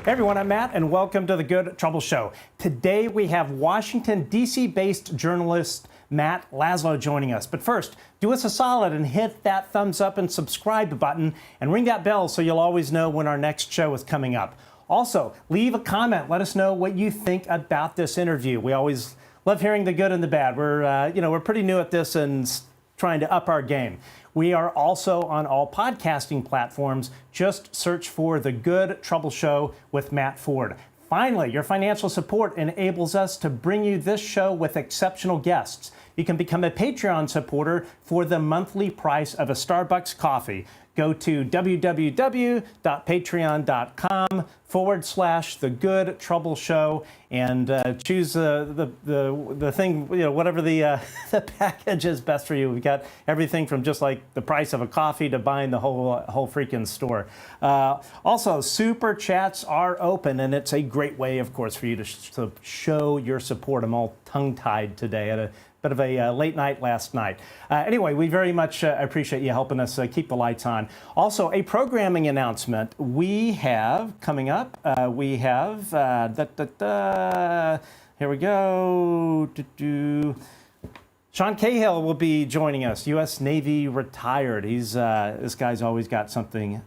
Hey everyone, I'm Matt, and welcome to the Good Trouble Show. Today we have Washington, D.C.-based journalist Matt Laslo joining us. But first, do us a solid and hit that thumbs up and subscribe button and ring that bell so you'll always know when our next show is coming up. Also, leave a comment. Let us know what you think about this interview. We always love hearing the good and the bad. We're pretty new at this and trying to up our game. We are also on all podcasting platforms. Just search for The Good Trouble Show with Matt Ford. Finally, your financial support enables us to bring you this show with exceptional guests. You can become a Patreon supporter for the monthly price of a Starbucks coffee. Go to www.patreon.com/The Good Trouble Show and choose the thing, whatever the package is best for you. We've got everything from just like the price of a coffee to buying the whole freaking store. Also, super chats are open, and it's a great way, of course, for you to show your support. I'm all tongue-tied today at a bit of a late night last night. Anyway, we very much appreciate you helping us keep the lights on. Also, a programming announcement we have coming up. Here we go. Sean Cahill will be joining us, U.S. Navy retired. This guy's always got something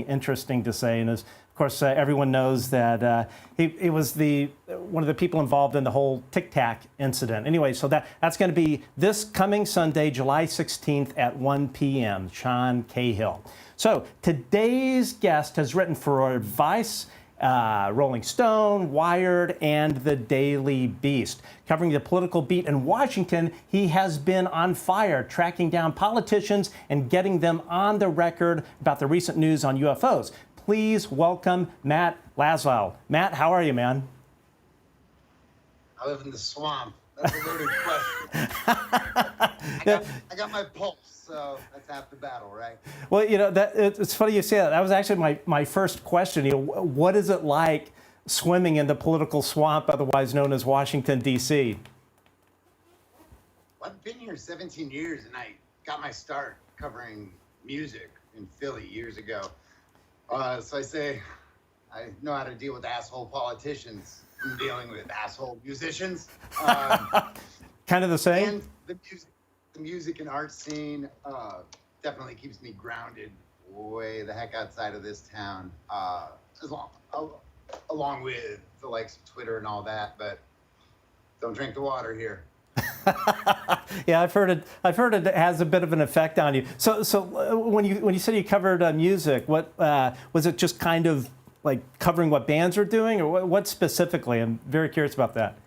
interesting to say, and of course, everyone knows that he was one of the people involved in the whole Tic Tac incident. Anyway, so that's going to be this coming Sunday, July 16th at 1 p.m., Sean Cahill. So today's guest has written for Vice, Rolling Stone, Wired, and the Daily Beast. Covering the political beat in Washington, he has been on fire, tracking down politicians and getting them on the record about the recent news on UFOs. Please welcome Matt Laslo. Matt, how are you, man? I live in the swamp. That's a loaded question. I got my pulse, so that's half the battle, right? Well, it's funny you say that. That was actually my first question. What is it like swimming in the political swamp, otherwise known as Washington, D.C.? Well, I've been here 17 years, and I got my start covering music in Philly years ago. So I say I know how to deal with asshole politicians from dealing with asshole musicians. Kind of the same? And the music and art scene definitely keeps me grounded way the heck outside of this town, along with the likes of Twitter and all that, but don't drink the water here. Yeah, I've heard it has a bit of an effect on you. So when you said you covered music, what was it? Just kind of like covering what bands are doing, or what specifically? I'm very curious about that.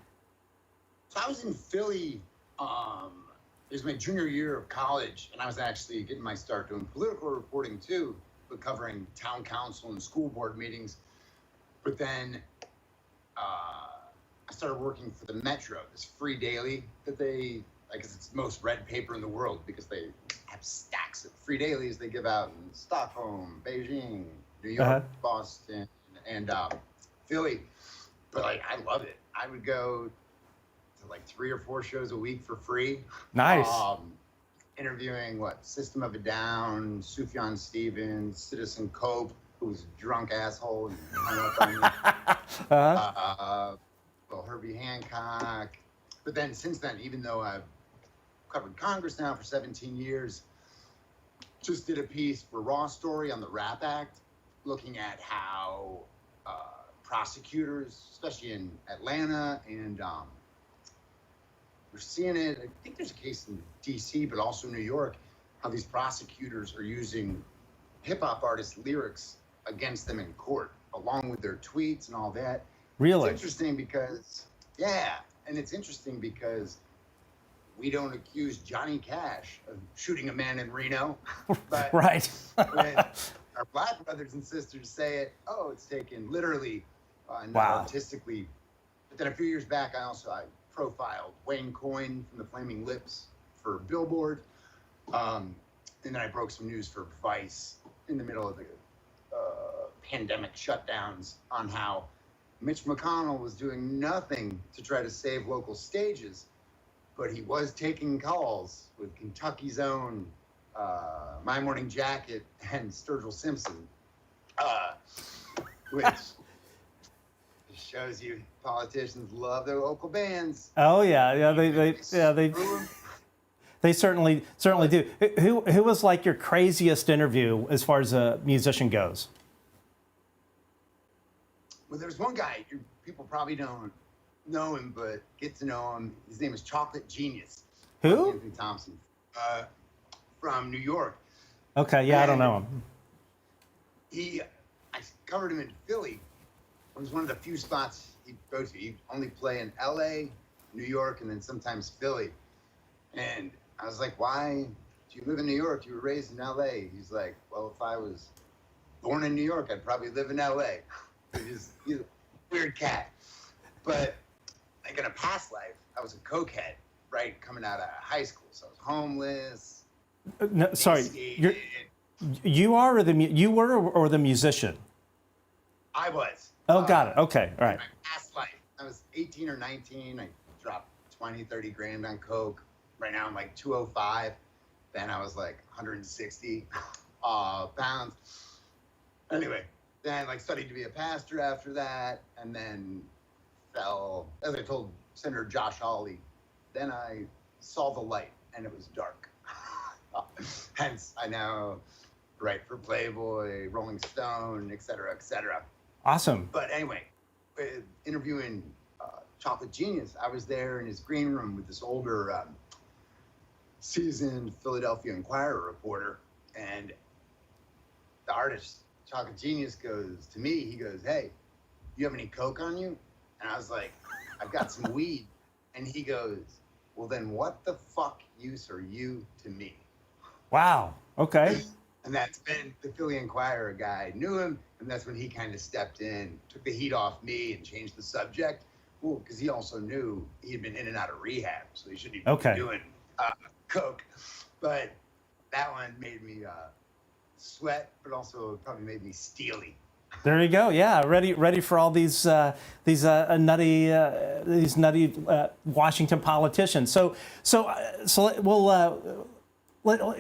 So I was in Philly. It was my junior year of college, and I was actually getting my start doing political reporting too, but covering town council and school board meetings. But then I started working for the Metro, this free daily that I guess it's the most read paper in the world because they have stacks of free dailies they give out in Stockholm, Beijing, New York, Boston, and Philly. But I love it. I would go to like 3 or 4 shows a week for free. Nice. Interviewing System of a Down, Sufjan Stevens, Citizen Cope, who was a drunk asshole and hung up on me. Herbie Hancock. But then since then, even though I've covered Congress now for 17 years, just did a piece for Raw Story on the RAP Act, looking at how prosecutors, especially in Atlanta, and we're seeing it, I think there's a case in DC, but also New York, how these prosecutors are using hip-hop artists' lyrics against them in court, along with their tweets and all that. Really? It's interesting because we don't accuse Johnny Cash of shooting a man in Reno, but right. when our black brothers and sisters say it, it's taken literally and not artistically. But then a few years back, I profiled Wayne Coyne from the Flaming Lips for Billboard, and then I broke some news for Vice in the middle of the pandemic shutdowns on how Mitch McConnell was doing nothing to try to save local stages, but he was taking calls with Kentucky's own My Morning Jacket and Sturgill Simpson, which Shows you politicians love their local bands. Oh yeah, they certainly do. Who was like your craziest interview as far as a musician goes? Well, there's one guy, people probably don't know him, but get to know him. His name is Chocolate Genius. Who? Anthony Thompson, from New York. Okay, yeah, I don't know him. I covered him in Philly. It was one of the few spots he'd go to. He'd only play in LA, New York, and then sometimes Philly. And I was like, why do you live in New York? You were raised in LA. He's like, well, if I was born in New York, I'd probably live in LA. He's a weird cat. But like in a past life, I was a cokehead, right? Coming out of high school. So I was homeless. No, sorry, you were or the musician? I was. Oh, got it. Okay, all right. My past life, I was 18 or 19. I dropped 20, 30 grand on coke. Right now I'm like 205. Then I was like 160 pounds. Anyway, then like studied to be a pastor after that, and then fell, as I told Senator Josh Hawley, then I saw the light and it was dark. Hence, I now write for Playboy, Rolling Stone, et cetera, et cetera. Awesome. But anyway, interviewing Chocolate Genius, I was there in his green room with this older, seasoned Philadelphia Inquirer reporter, and the artist, Chocolate Genius, goes to me, he goes, hey, you have any coke on you? And I was like, I've got some weed. And he goes, well, then what the fuck use are you to me? Wow. Okay. And that's been the Philly Inquirer guy. Knew him, and that's when he kind of stepped in, took the heat off me, and changed the subject. Well, because he also knew he had been in and out of rehab, so he shouldn't even be doing coke. But that one made me sweat, but also probably made me steely. There you go. Yeah, ready for all these nutty Washington politicians. So we'll.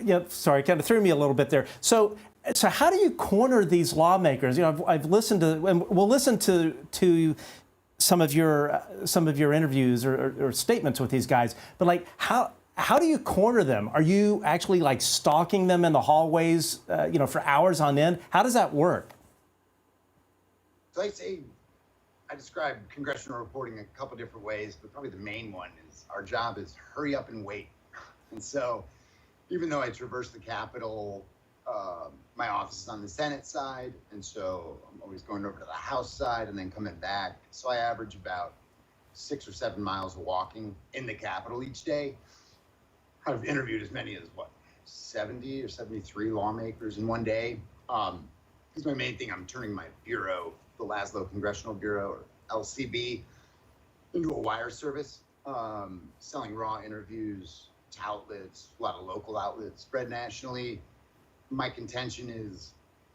Yeah, sorry, kind of threw me a little bit there. So how do you corner these lawmakers? You know, I've listened to, and we'll listen to some of your interviews or statements with these guys. But like, how do you corner them? Are you actually like stalking them in the hallways, for hours on end? How does that work? So I describe congressional reporting a couple different ways, but probably the main one is our job is hurry up and wait. And so, even though I traverse the Capitol, my office is on the Senate side, and so I'm always going over to the House side and then coming back. So I average about 6 or 7 miles of walking in the Capitol each day. I've interviewed as many as, 70 or 73 lawmakers in one day. Because my main thing, I'm turning my bureau, the Laslo Congressional Bureau, or LCB, into a wire service, selling raw interviews to outlets, a lot of local outlets, spread nationally. My contention is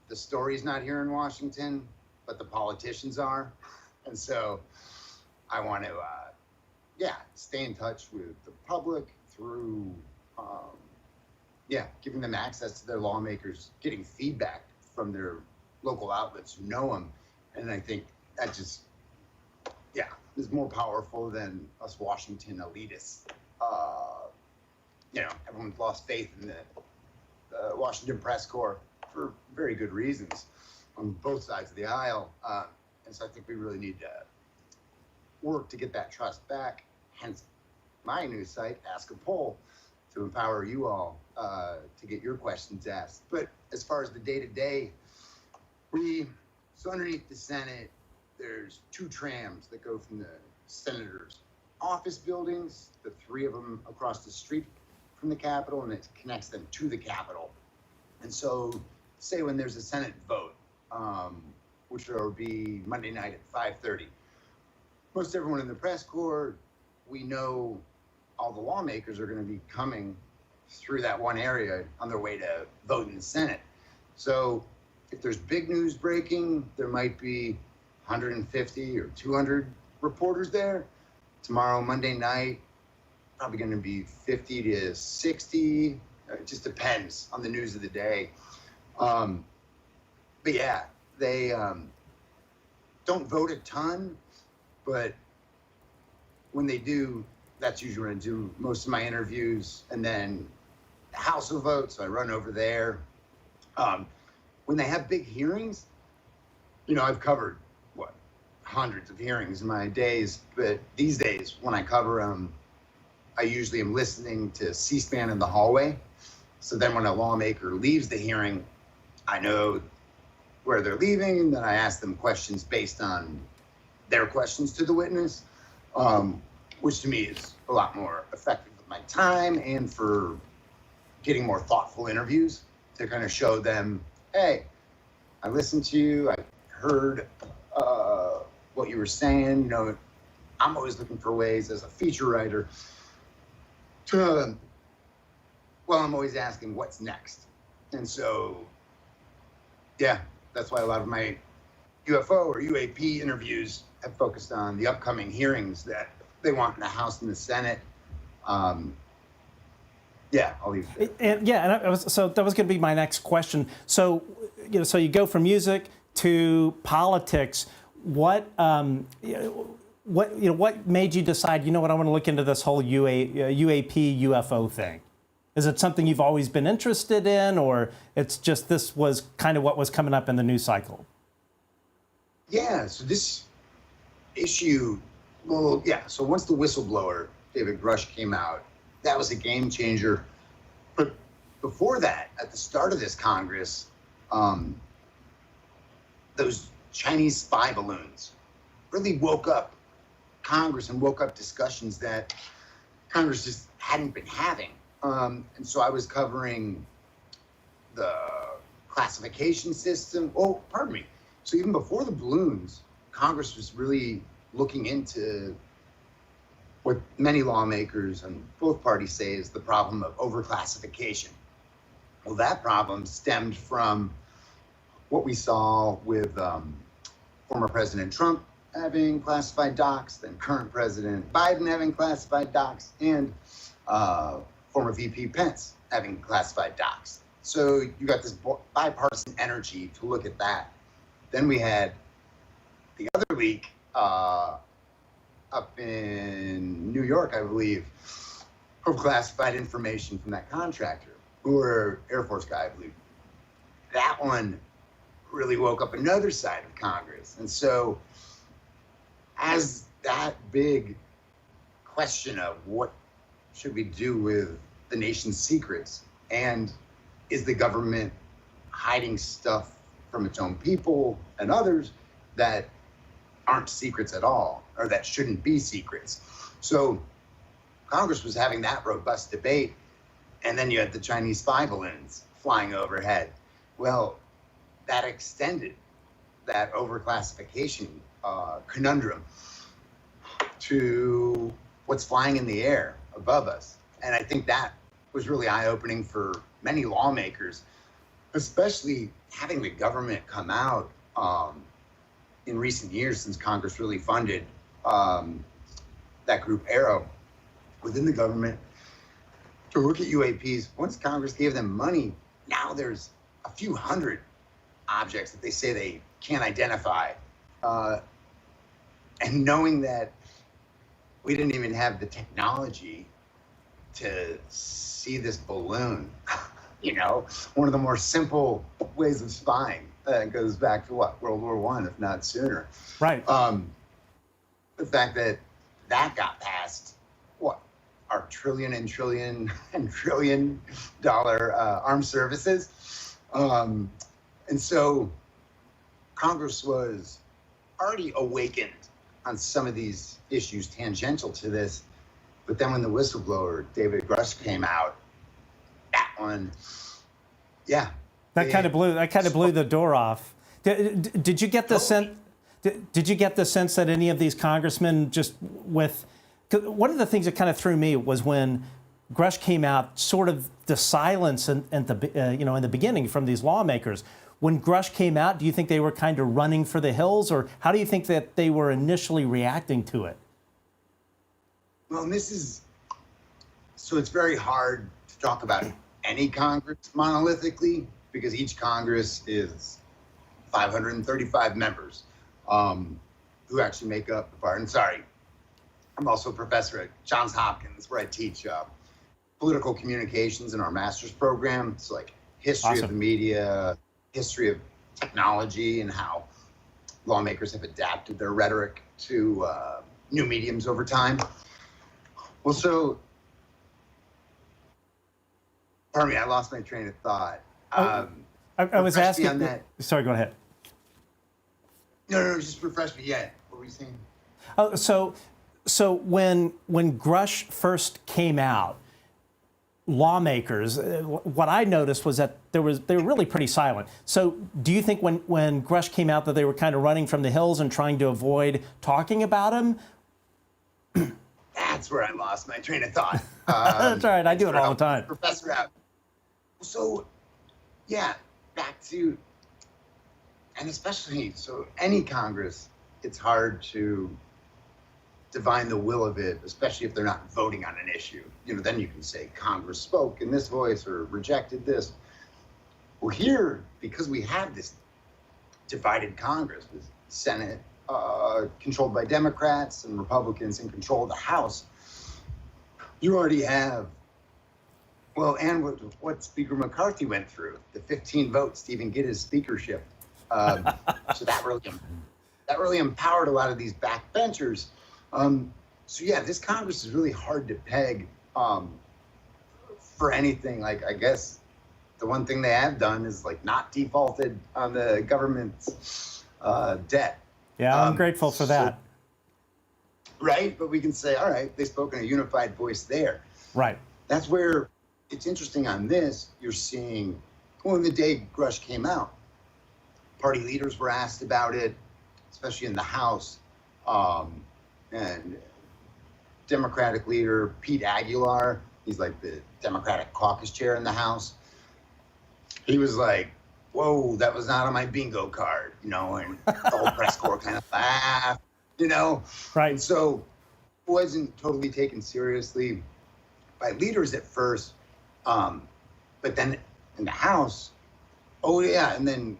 the story's not here in Washington, but the politicians are. And so I want to, stay in touch with the public through, giving them access to their lawmakers, getting feedback from their local outlets who know them. And I think that just, is more powerful than us Washington elitists. Everyone's lost faith in the Washington press corps for very good reasons on both sides of the aisle. And so I think we really need to work to get that trust back. Hence my new site, Ask a Poll, to empower you all to get your questions asked. But as far as the day-to-day, so underneath the Senate, there's 2 trams that go from the senators' office buildings, the 3 of them across the street from the Capitol, and it connects them to the Capitol. And so, say when there's a Senate vote, which will be Monday night at 5:30, most everyone in the press corps, we know all the lawmakers are going to be coming through that one area on their way to vote in the Senate. So if there's big news breaking, there might be 150 or 200 reporters there. Tomorrow, Monday night, probably going to be 50 to 60. It just depends on the news of the day. But yeah, they don't vote a ton, But when they do, that's usually when I do most of my interviews. And then the House will vote, so I run over there. When they have big hearings, you know, I've covered, hundreds of hearings in my days. But these days, when I cover them, I usually am listening to C-SPAN in the hallway. So then when a lawmaker leaves the hearing, I know where they're leaving, and then I ask them questions based on their questions to the witness, which to me is a lot more effective with my time and for getting more thoughtful interviews to kind of show them, hey, I listened to you, I heard what you were saying. You know, I'm always looking for ways as a feature writer to, well, I'm always asking what's next. And so, yeah, that's why a lot of my UFO or UAP interviews have focused on the upcoming hearings that they want in the House and the Senate. Yeah, I'll leave it there. So that was going to be my next question. So, you know, so you go from music to politics. What made you decide, you know what, I want to look into this whole UAP UFO thing? Is it something you've always been interested in, or it's just this was kind of what was coming up in the news cycle? Yeah, so this issue, well, yeah, so once the whistleblower, David Grusch, came out, that was a game changer. But before that, at the start of this Congress, those Chinese spy balloons really woke up Congress and woke up discussions that Congress just hadn't been having. And so I was covering the classification system. Oh, pardon me. So even before the balloons, Congress was really looking into what many lawmakers on both parties say is the problem of overclassification. Well, that problem stemmed from what we saw with former President Trump having classified docs, then current President Biden having classified docs, and former VP Pence having classified docs. So you got this bipartisan energy to look at that. Then we had the other leak up in New York, I believe, of classified information from that contractor, or Air Force guy, I believe. That one really woke up another side of Congress. And so as that big question of what should we do with the nation's secrets, and is the government hiding stuff from its own people and others that aren't secrets at all, or that shouldn't be secrets? So Congress was having that robust debate, and then you had the Chinese spy balloons flying overhead. Well, that extended that overclassification conundrum to what's flying in the air above us. And I think that was really eye-opening for many lawmakers, especially having the government come out in recent years, since Congress really funded that group Arrow within the government to look at UAPs. Once Congress gave them money, now there's a few hundred objects that they say they can't identify. And knowing that we didn't even have the technology to see this balloon, you know, one of the more simple ways of spying that goes back to what, World War I, if not sooner. Right. The fact that that got past, what, our trillion and trillion and trillion dollar armed services. And so Congress was already awakened on some of these issues tangential to this. But then when the whistleblower, David Grusch, came out, that one, yeah. That kind of blew the door off. Did you get the sense? Did you get the sense that any of these congressmen just with? 'Cause one of the things that kind of threw me was when Grusch came out, sort of the silence in the beginning from these lawmakers. When Grusch came out, do you think they were kind of running for the hills, or how do you think that they were initially reacting to it? Well, so it's very hard to talk about any Congress monolithically, because each Congress is 535 members. who actually make up the part. And sorry, I'm also a professor at Johns Hopkins, where I teach political communications in our master's program. It's like history of the media, history of technology, and how lawmakers have adapted their rhetoric to new mediums over time. Well, so, pardon me, I lost my train of thought. I was asking on that. Sorry, go ahead. No, just refresh me. Yeah, what were you saying? Oh, so when Grusch first came out, lawmakers, what I noticed was that they were really pretty silent. So do you think when Grusch came out that they were kind of running from the hills and trying to avoid talking about him? That's where I lost my train of thought. That's all right. I do it all the time. Professor out. So, yeah, back to, and especially, so any Congress, it's hard to divine the will of it, especially if they're not voting on an issue. You know, then you can say Congress spoke in this voice or rejected this. Well, here, because we have this divided Congress, with Senate controlled by Democrats and Republicans in control of the House, you already have, well, and what Speaker McCarthy went through, the 15 votes to even get his speakership. So that really empowered a lot of these backbenchers. So yeah, this Congress is really hard to peg for anything. Like, I guess the one thing they have done is like not defaulted on the government's debt. Yeah, I'm grateful for that. Right, but we can say, all right, they spoke in a unified voice there. Right. That's where it's interesting on this. You're seeing, well, in the day Grusch came out, party leaders were asked about it, especially in the House. And Democratic leader Pete Aguilar, he's like the Democratic caucus chair in the House. He was like, whoa, that was not on my bingo card, you know, and the whole press corps kind of laughed, you know? Right. And so it wasn't totally taken seriously by leaders at first, but then in the House, oh yeah, and then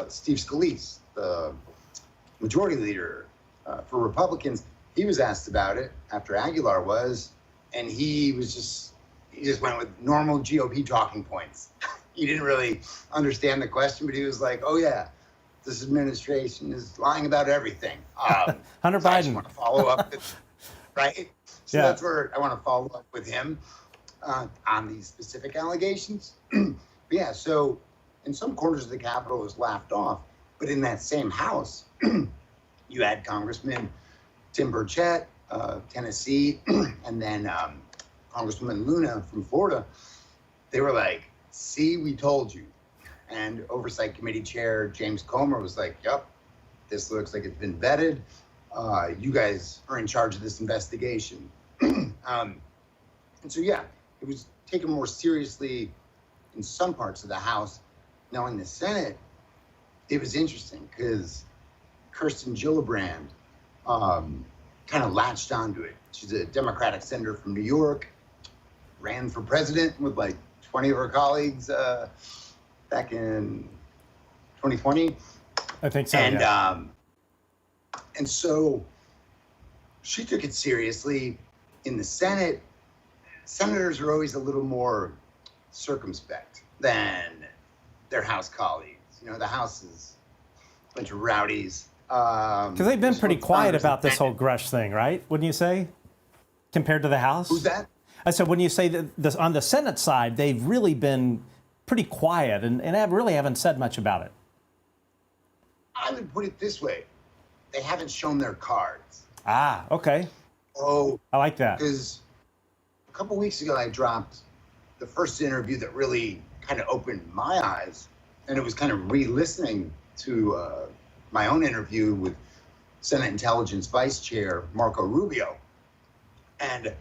Steve Scalise, the majority leader for Republicans, he was asked about it after Aguilar was, and he just went with normal GOP talking points. He didn't really understand the question, but he was like, oh yeah, this administration is lying about everything. Hunter Biden. I just want to follow up with, right? So yeah. That's where I want to follow up with him on these specific allegations. But yeah, so in some corners of the Capitol it was laughed off, but in that same House, you had Congressman Tim Burchett, Tennessee, and then Congresswoman Luna from Florida. They were like, see, we told you. And Oversight Committee Chair James Comer was like, yep, this looks like it's been vetted. You guys are in charge of this investigation. And so, yeah, it was taken more seriously in some parts of the House. Now, in the Senate, it was interesting because Kirsten Gillibrand kind of latched onto it. She's a Democratic senator from New York, ran for president with like 20 of her colleagues back in 2020. I think so. And yeah. And so she took it seriously. In the Senate, senators are always a little more circumspect than their House colleagues. You know, the House is a bunch of rowdies. Because they've been pretty quiet about this whole Grusch thing, right? Wouldn't you say? Compared to the House? Who's that? I said, when you say that this, on the Senate side, they've really been pretty quiet and really haven't said much about it. I would put it this way. They haven't shown their cards. Ah, okay. Oh, I like that. Because a couple weeks ago, I dropped the first interview that really kind of opened my eyes. And it was kind of re-listening to my own interview with Senate Intelligence Vice Chair Marco Rubio. And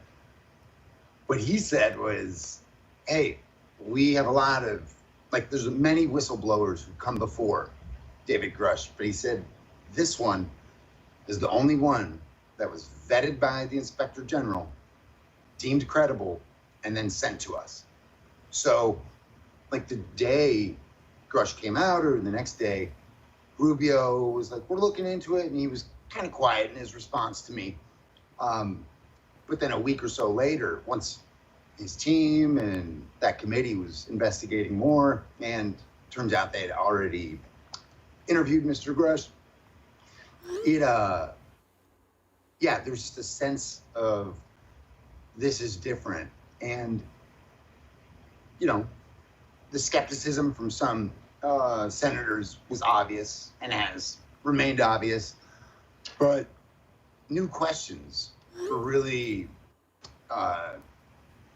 what he said was, hey, we have a lot of, like, there's many whistleblowers who come before David Grusch, but he said this one is the only one that was vetted by the Inspector General, deemed credible, and then sent to us. So, like, the day Grusch came out, or the next day, Rubio was like, we're looking into it, and he was kind of quiet in his response to me. But then a week or so later, once his team and that committee was investigating more, and turns out they had already interviewed Mr. Grusch, there's just a sense of this is different. And, the skepticism from some senators was obvious and has remained obvious, but new questions were really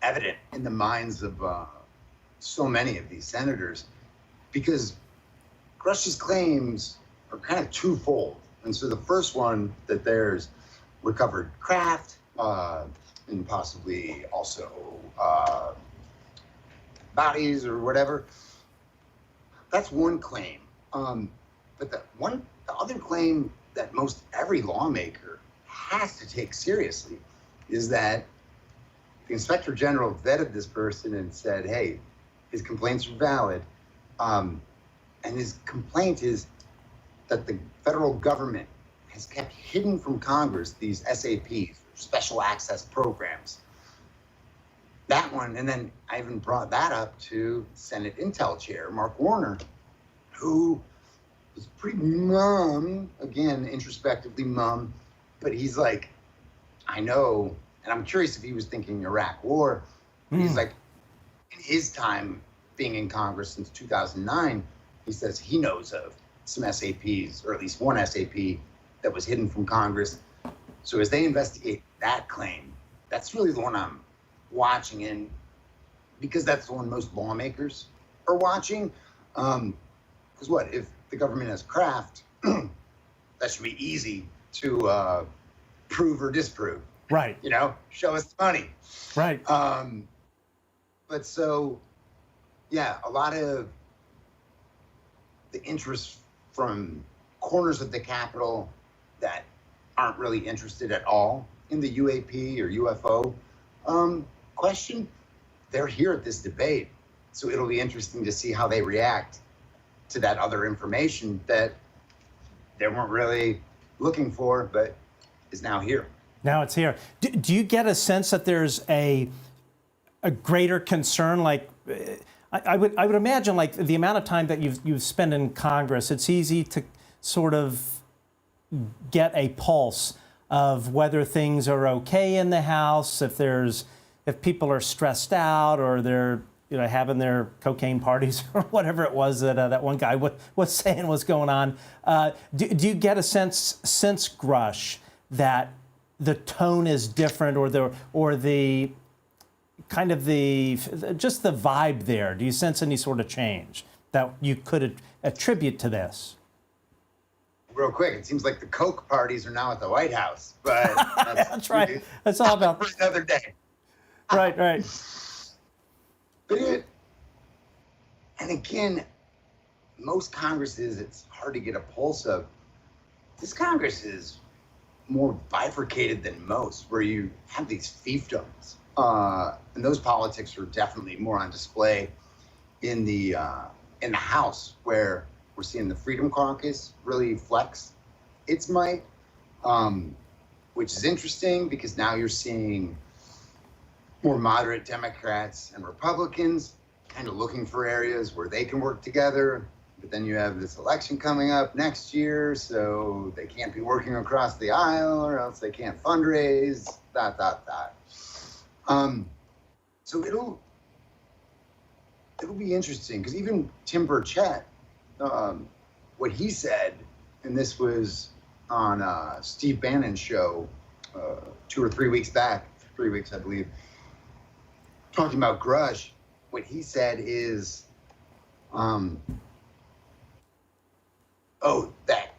evident in the minds of so many of these senators, because Grusch's claims are kind of twofold. And so the first one, that there's recovered craft and possibly also bodies or whatever, that's one claim. But the other claim that most every lawmaker has to take seriously is that the Inspector General vetted this person and said, hey, his complaints are valid. And his complaint is that the federal government has kept hidden from Congress these SAPs, special access programs. That one, and then I even brought that up to Senate Intel Chair, Mark Warner, who was pretty mum, again, introspectively mum, but he's like, I know, and I'm curious if he was thinking Iraq War. He's like, in his time being in Congress since 2009, he says he knows of some SAPs, or at least one SAP that was hidden from Congress. So as they investigate that claim, that's really the one I'm watching in, because that's the one most lawmakers are watching. Because what, if the government has craft, that should be easy to prove or disprove. Right. Show us the money. Right. But so, yeah, a lot of the interest from corners of the Capitol that aren't really interested at all in the UAP or UFO question, they're here at this debate. So it'll be interesting to see how they react to that other information that they weren't really looking for, but is now here. Now it's here. Do you get a sense that there's a greater concern? Like, I would imagine, like, the amount of time that you've spent in Congress, it's easy to sort of get a pulse of whether things are okay in the House, if people are stressed out, or they're having their cocaine parties or whatever it was that that one guy was saying was going on. Do you get a sense since Grusch that the tone is different, or the kind of just the vibe there? Do you sense any sort of change that you could attribute to this? Real quick, it seems like the Coke parties are now at the White House, but that's right. That's all about for another day. Right. But and again, most Congresses, it's hard to get a pulse of. This Congress is more bifurcated than most, where you have these fiefdoms, and those politics are definitely more on display in the House, where we're seeing the Freedom Caucus really flex its might, which is interesting because now you're seeing more moderate Democrats and Republicans kind of looking for areas where they can work together. But then you have this election coming up next year, so they can't be working across the aisle, or else they can't fundraise, So it'll be interesting, because even Tim Burchett, what he said, and this was on Steve Bannon's show 2 or 3 weeks back, 3 weeks, I believe, talking about Grusch, what he said is, that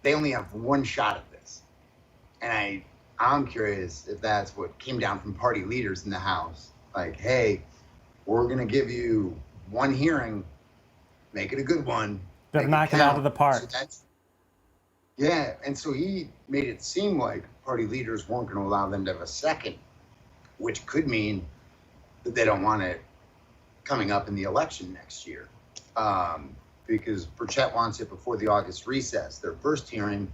they only have one shot at this. And I'm curious if that's what came down from party leaders in the House. Like, hey, we're going to give you one hearing, make it a good one. Better knock it out of the park. So and so he made it seem like party leaders weren't going to allow them to have a second, which could mean that they don't want it coming up in the election next year. Because Burchett wants it before the August recess. Their first hearing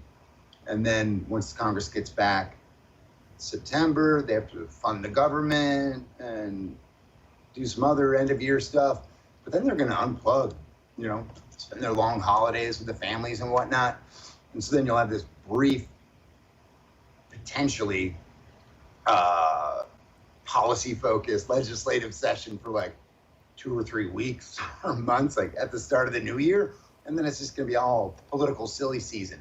And then once Congress gets back September, they have to fund the government and do some other end of year stuff. But then they're going to unplug, you know, spend their long holidays with the families and whatnot. And so then you'll have this brief, potentially policy-focused legislative session for like 2 or 3 weeks or months, like at the start of the new year. And then it's just going to be all political silly season.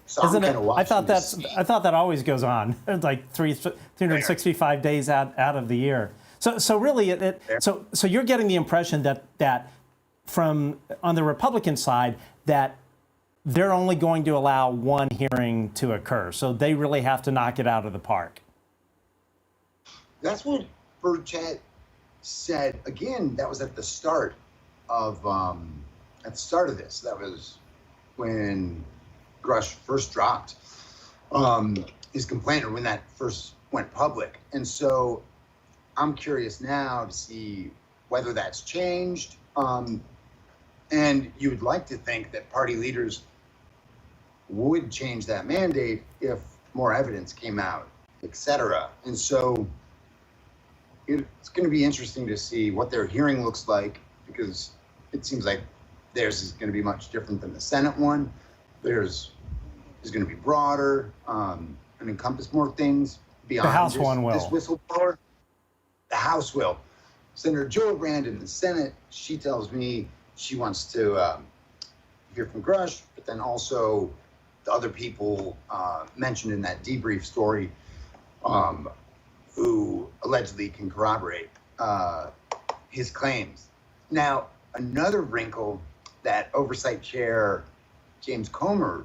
So Isn't it? I thought that always goes on, like 365 days out of the year. So really, so you're getting the impression that from on the Republican side that they're only going to allow one hearing to occur. So they really have to knock it out of the park. That's what Burchett said. Again, that was at the start of this. That was when Grusch first dropped his complaint, or when that first went public. And so I'm curious now to see whether that's changed. And you would like to think that party leaders would change that mandate if more evidence came out, et cetera. And so it's going to be interesting to see what their hearing looks like, because it seems like theirs is going to be much different than the Senate one. Theirs is going to be broader and encompass more things beyond the House one will. This whistleblower. The House will. Senator Gillibrand in the Senate, she tells me she wants to hear from Grusch, but then also the other people mentioned in that debrief story who allegedly can corroborate his claims. Now, another wrinkle that Oversight Chair James Comer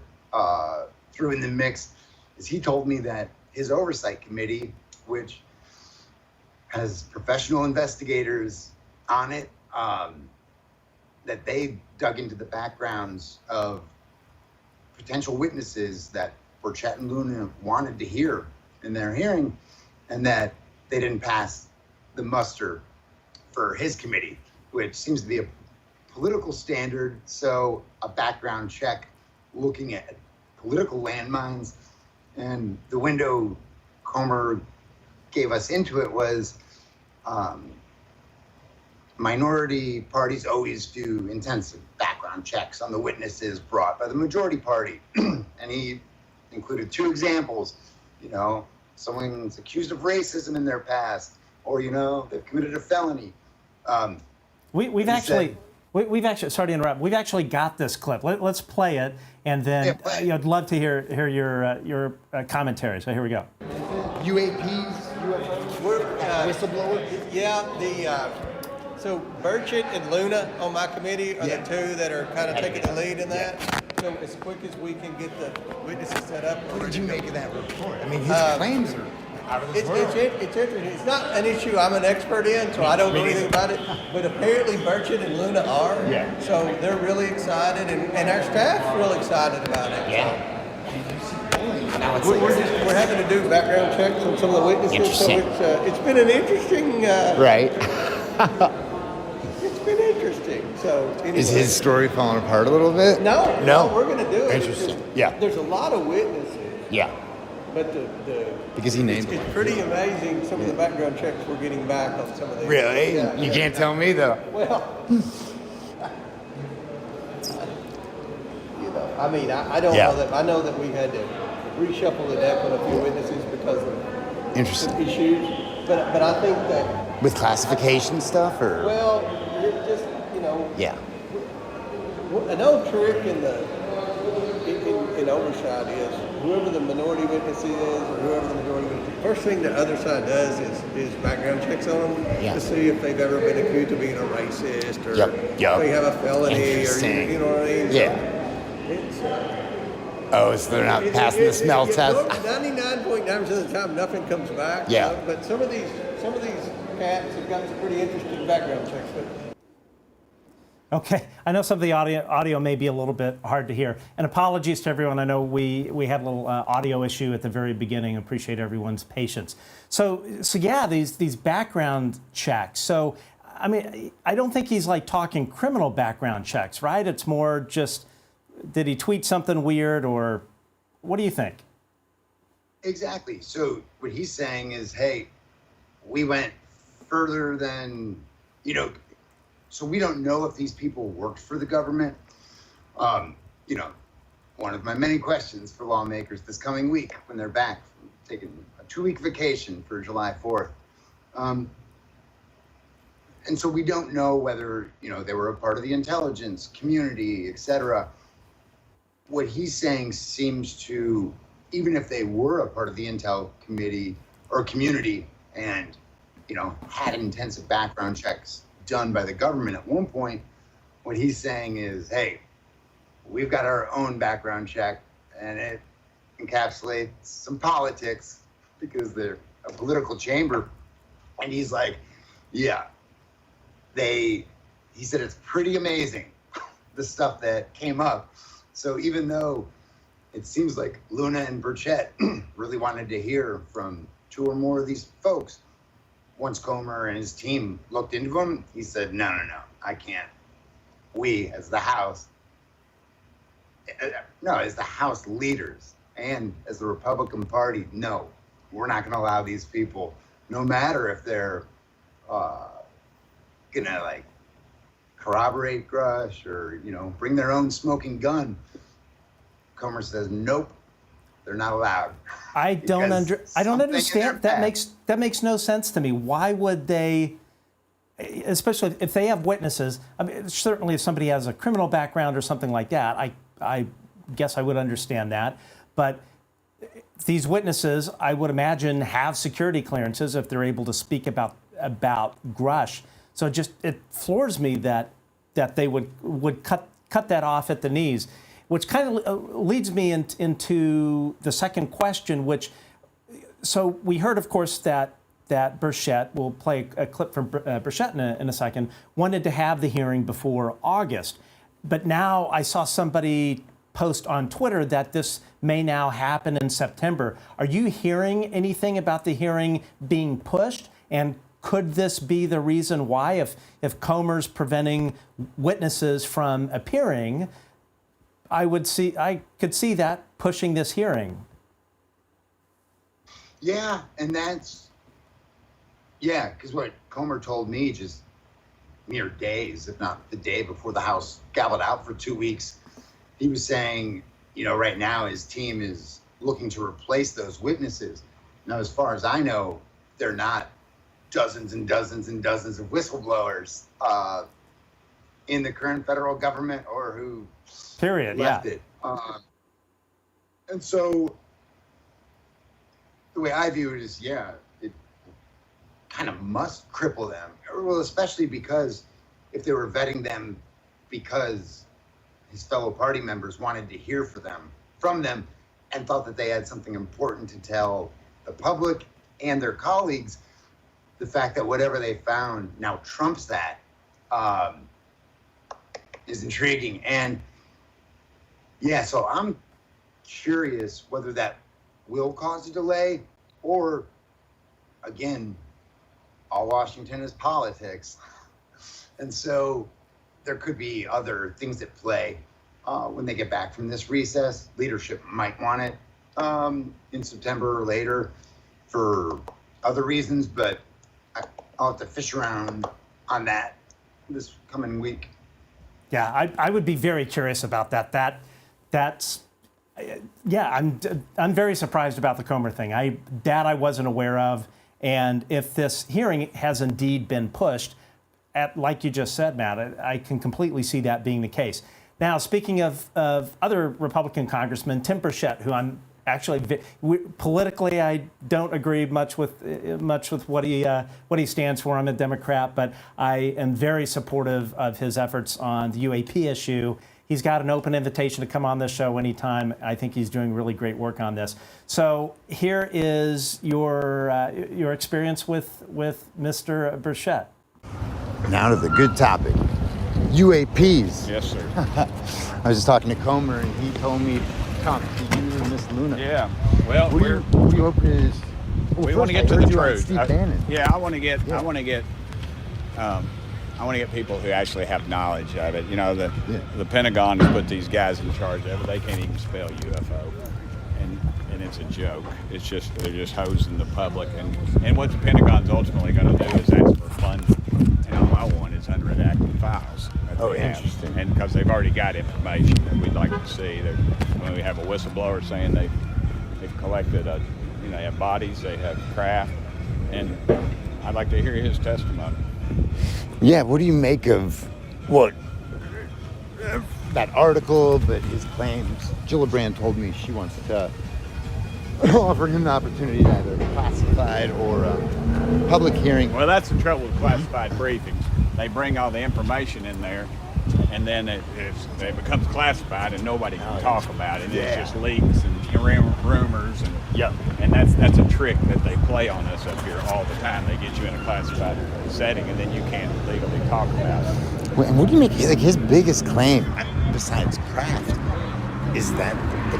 threw in the mix is he told me that his Oversight Committee, which has professional investigators on it, that they dug into the backgrounds of potential witnesses that Burchett and Luna wanted to hear in their hearing, and that they didn't pass the muster for his committee, which seems to be a political standard. So a background check looking at political landmines. And the window Comer gave us into it was minority parties always do intensive background checks on the witnesses brought by the majority party. And he included 2 examples, you know, someone's accused of racism in their past, or, you know, they've committed a felony. We've actually, sorry to interrupt, we've actually got this clip. Let's play it, and then I'd love to hear your commentary. So here we go. UAPs, UFOs, whistleblower? Yeah, so Burchett and Luna on my committee are the 2 that are kind of taking the lead in that. So as quick as we can get the witnesses set up. What did you make of that report? I mean, his claims are out of this world. It's interesting. It's not an issue I'm an expert in, so I don't know anything about it. But apparently Burchett and Luna are. Yeah. So they're really excited, and our staff's really excited about it. Yeah. Now we're having to do background checks on some of the witnesses. So it's been an interesting. Right. It's been interesting. So anyway. Is his story falling apart a little bit? No, we're going to do it. Interesting. Yeah. There's a lot of witnesses. Yeah. But because he named it's pretty amazing some of the background checks we're getting back on some of these. Really? Yeah, you can't tell me though. Well, you know, I mean, I don't know that. I know that we had to reshuffle the deck on a few witnesses because of Interesting issues. But I think that with classification stuff, or just yeah. An old trick in oversight is whoever the minority witness is, or whoever the majority witness is, first thing the other side does is background checks on them to see if they've ever been accused of being a racist, or if they have a felony, or you know what I mean? So they're not passing the smell test. 99.9% of the time, nothing comes back. Yeah. You know? But some of these cats have got some pretty interesting background checks. But Okay, I know some of the audio may be a little bit hard to hear, and apologies to everyone. I know we had a little audio issue at the very beginning. Appreciate everyone's patience. So yeah, these background checks. So I mean, I don't think he's like talking criminal background checks, right? It's more just, did he tweet something weird, or What do you think? Exactly. So what he's saying is, hey, we went further than, so we don't know if these people worked for the government. One of my many questions for lawmakers this coming week when they're back from taking a 2-week vacation for July 4th. And so we don't know whether, they were a part of the intelligence community, et cetera. What he's saying seems to, even if they were a part of the intel committee or community and, had intensive background checks done by the government at one point, what he's saying is, hey, we've got our own background check and it encapsulates some politics because they're a political chamber. And he's like, yeah, he said it's pretty amazing, the stuff that came up. So even though it seems like Luna and Burchett really wanted to hear from 2 or more of these folks, once Comer and his team looked into them, he said, no, I can't. We, as the House, as the House leaders and as the Republican Party, no, we're not going to allow these people, no matter if they're going to corroborate Grusch or, bring their own smoking gun. Comer says, nope, they're not allowed. I don't understand. That makes no sense to me. Why would they, especially if they have witnesses? I mean, certainly if somebody has a criminal background or something like that, I guess I would understand that. But these witnesses, I would imagine, have security clearances if they're able to speak about Grusch. So it floors me that they would cut that off at the knees, which kind of leads me into the second question, so we heard, of course, that Burchett, we'll play a clip from Burchett in a second, wanted to have the hearing before August. But now I saw somebody post on Twitter that this may now happen in September. Are you hearing anything about the hearing being pushed? And could this be the reason why, if Comer's preventing witnesses from appearing, I could see that pushing this hearing? Yeah, and because what Comer told me just mere days, if not the day before the House gobbled out for 2 weeks, he was saying, right now his team is looking to replace those witnesses. Now, as far as I know, they're not dozens and dozens and dozens of whistleblowers in the current federal government or who left it. And so the way I view it is, it kind of must cripple them. Well, especially because if they were vetting them because his fellow party members wanted to hear from them and thought that they had something important to tell the public and their colleagues, the fact that whatever they found now trumps that is intriguing. And so I'm curious whether that will cause a delay or, again, all Washington is politics. And so there could be other things at play when they get back from this recess. Leadership might want it in September or later for other reasons, but I'll have to fish around on that this coming week. Yeah, I would be very curious about that. I'm very surprised about the Comer thing. I wasn't aware of, and if this hearing has indeed been pushed, like you just said, Matt, I can completely see that being the case. Now, speaking of other Republican congressmen, Tim Burchett, who I'm actually politically I don't agree much with what he stands for. I'm a Democrat, but I am very supportive of his efforts on the UAP issue. He's got an open invitation to come on this show anytime. I think he's doing really great work on this. So here is your experience with Mr. Burchett. Now to the good topic, UAPs. Yes, sir. I was just talking to Comer, and he told me to talk to you and Miss Luna. Yeah. Well, What do you hope is? Well, we want to first get I to the heard you on truth. Steve Bannon. I want to get. I want to get people who actually have knowledge of it. The Pentagon has put these guys in charge of it. They can't even spell UFO, and it's a joke. It's just they're just hosing the public, and what the Pentagon's ultimately going to do is ask for funding. And all I want is unredacted files. That they have. Interesting. And because they've already got information that we'd like to see. When we have a whistleblower saying they've collected they have bodies, they have craft, and I'd like to hear his testimony. Yeah, what do you make of what that article, but his claims? Gillibrand told me she wants to offer him the opportunity to either classified or a public hearing. Well, that's the trouble with classified briefings. They bring all the information in there, and then it becomes classified, and nobody can talk about it. It's just leaks and rumors, and that's a trick that they play on us up here all the time. They get you in a classified setting, and then you can't legally talk about it. Well, and what do you make? Like his biggest claim, besides craft, is that the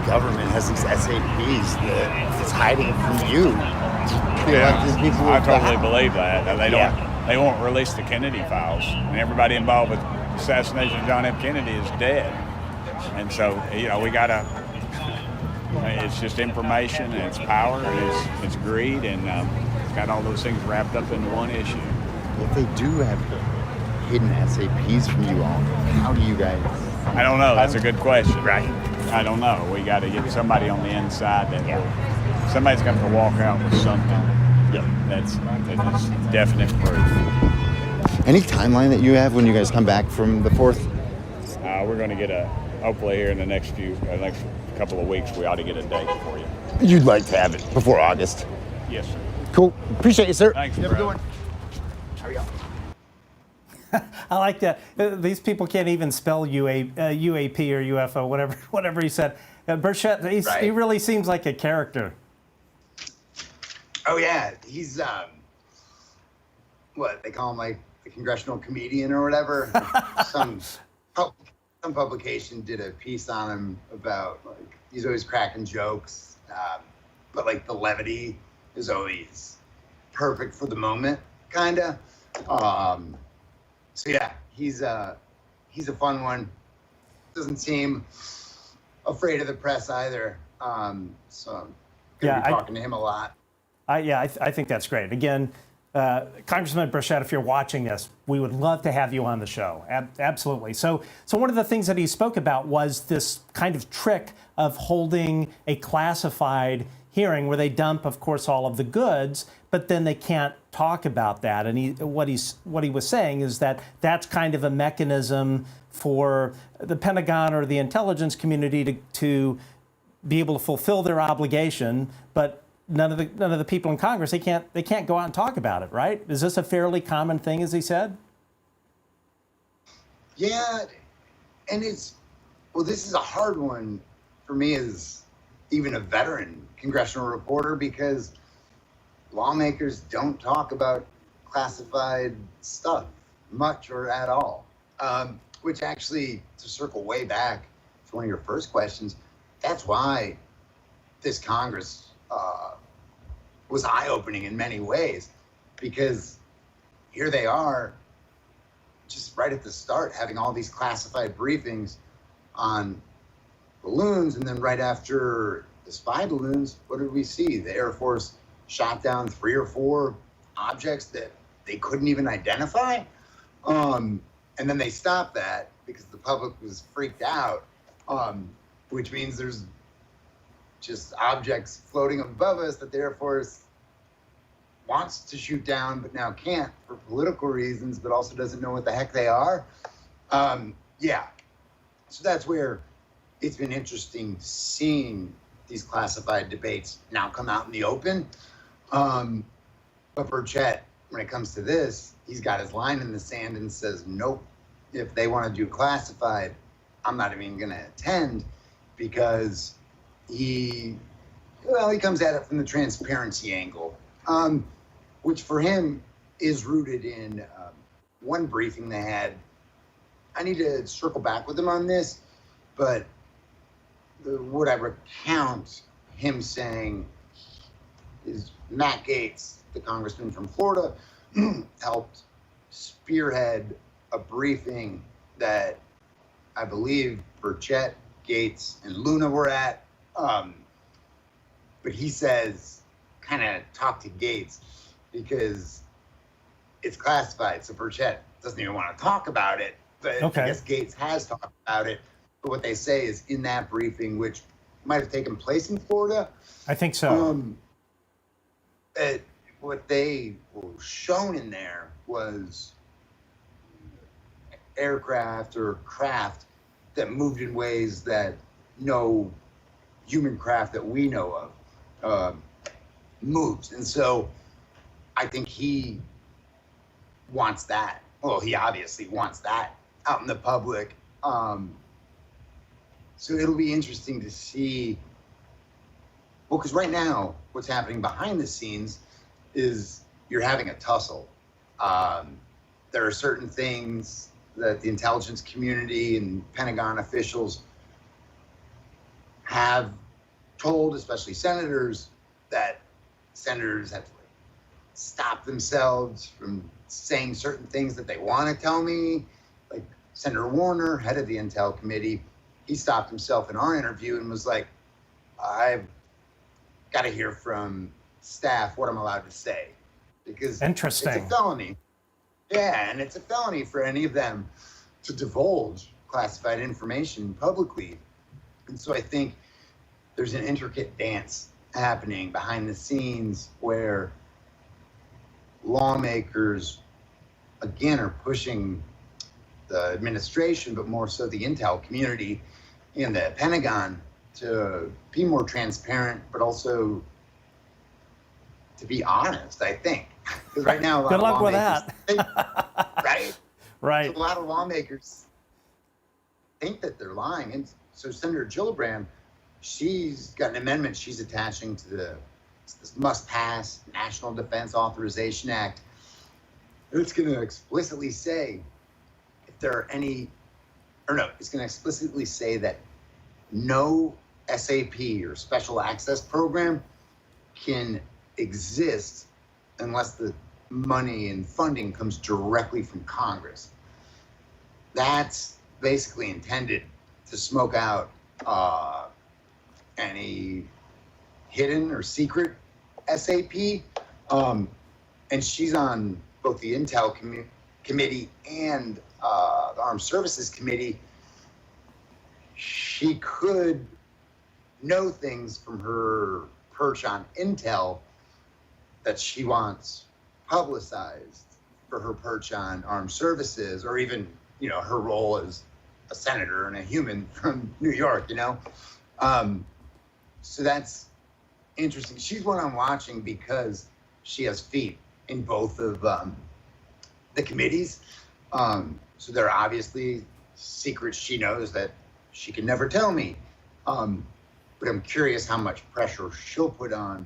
government has these SAPs that is hiding from you. I totally believe that. They won't release the Kennedy files, and everybody involved with the assassination of John F. Kennedy is dead. And so, we gotta. It's just information, and it's power, and it's greed, and it's got all those things wrapped up into one issue. If they do have hidden SAPs from you all, how do you guys? I don't know. That's a good question. Right. I don't know. We got to get somebody on the inside that somebody's got to walk out with something. Yep. That's definite proof. Any timeline that you have when you guys come back from the 4th? We're going to get hopefully here in the next couple of weeks, we ought to get a date for you. You'd like to have it before August. Yes, sir. Cool. Appreciate you, sir. Thanks, You have a good brother. one. Hurry up. I like that. These people can't even spell UAP or UFO, whatever he said. Burchett, he really seems like a character. Oh yeah, he's what they call him, like the congressional comedian or whatever. some publication did a piece on him about like he's always cracking jokes, but like the levity is always perfect for the moment, kinda. So yeah, he's a fun one. Doesn't seem afraid of the press either. So I'm gonna be talking to him a lot. I think that's great. Again, Congressman Burchett, if you're watching this, we would love to have you on the show. Absolutely. So one of the things that he spoke about was this kind of trick of holding a classified hearing where they dump, of course, all of the goods, but then they can't talk about that. And what he was saying is that that's kind of a mechanism for the Pentagon or the intelligence community to be able to fulfill their obligation, but none of the people in Congress, they can't go out and talk about it, right? Is this a fairly common thing, as he said? Yeah, and this is a hard one for me as even a veteran congressional reporter, because lawmakers don't talk about classified stuff much or at all. Which actually, to circle way back to one of your first questions, that's why this Congress was eye-opening in many ways, because here they are, just right at the start, having all these classified briefings on balloons, and then right after the spy balloons, what did we see? The Air Force shot down 3 or 4 objects that they couldn't even identify. And then they stopped that because the public was freaked out, which means there's just objects floating above us that the Air Force wants to shoot down, but now can't for political reasons, but also doesn't know what the heck they are. Yeah. So that's where it's been interesting seeing these classified debates now come out in the open. But Burchett, when it comes to this, he's got his line in the sand and says, nope, if they want to do classified, I'm not even going to attend, because he comes at it from the transparency angle, which for him is rooted in one briefing they had. I need to circle back with him on this, but what I recount him saying is Matt Gaetz, the congressman from Florida, helped spearhead a briefing that I believe Burchett, Gaetz, and Luna were at, but he says kind of talk to Gates because it's classified. So Burchett doesn't even want to talk about it, but I guess Gates has talked about it. But what they say is in that briefing, which might have taken place in Florida. I think so. What they were shown in there was aircraft or craft that moved in ways that no human craft that we know of moves. And so I think he wants that. Well, he obviously wants that out in the public. So it'll be interesting to see. Well, because right now, what's happening behind the scenes is you're having a tussle. There are certain things that the intelligence community and Pentagon officials have told, especially senators, that senators have to stop themselves from saying certain things that they want to tell me. Like Senator Warner, head of the Intel Committee, he stopped himself in our interview and was like, I've got to hear from staff what I'm allowed to say, because Interesting. It's a felony. Yeah, and it's a felony for any of them to divulge classified information publicly. And so I think there's an intricate dance happening behind the scenes where lawmakers, again, are pushing the administration, but more so the intel community and the Pentagon to be more transparent, but also to be honest, I think. Because right now, good luck with that. Right. So a lot of lawmakers think that they're lying. And so Senator Gillibrand, she's got an amendment she's attaching to this must-pass National Defense Authorization Act. It's going to explicitly say if there are any, or no, it's going to explicitly say that no SAP or Special Access Program can exist unless the money and funding comes directly from Congress. That's basically intended to smoke out any hidden or secret SAP. And she's on both the Intel Committee and the Armed Services Committee. She could know things from her perch on Intel that she wants publicized for her perch on Armed Services, or even, her role as a senator and a human from New York, So that's interesting. She's one I'm watching because she has feet in both of the committees. So there are obviously secrets she knows that she can never tell me. But I'm curious how much pressure she'll put on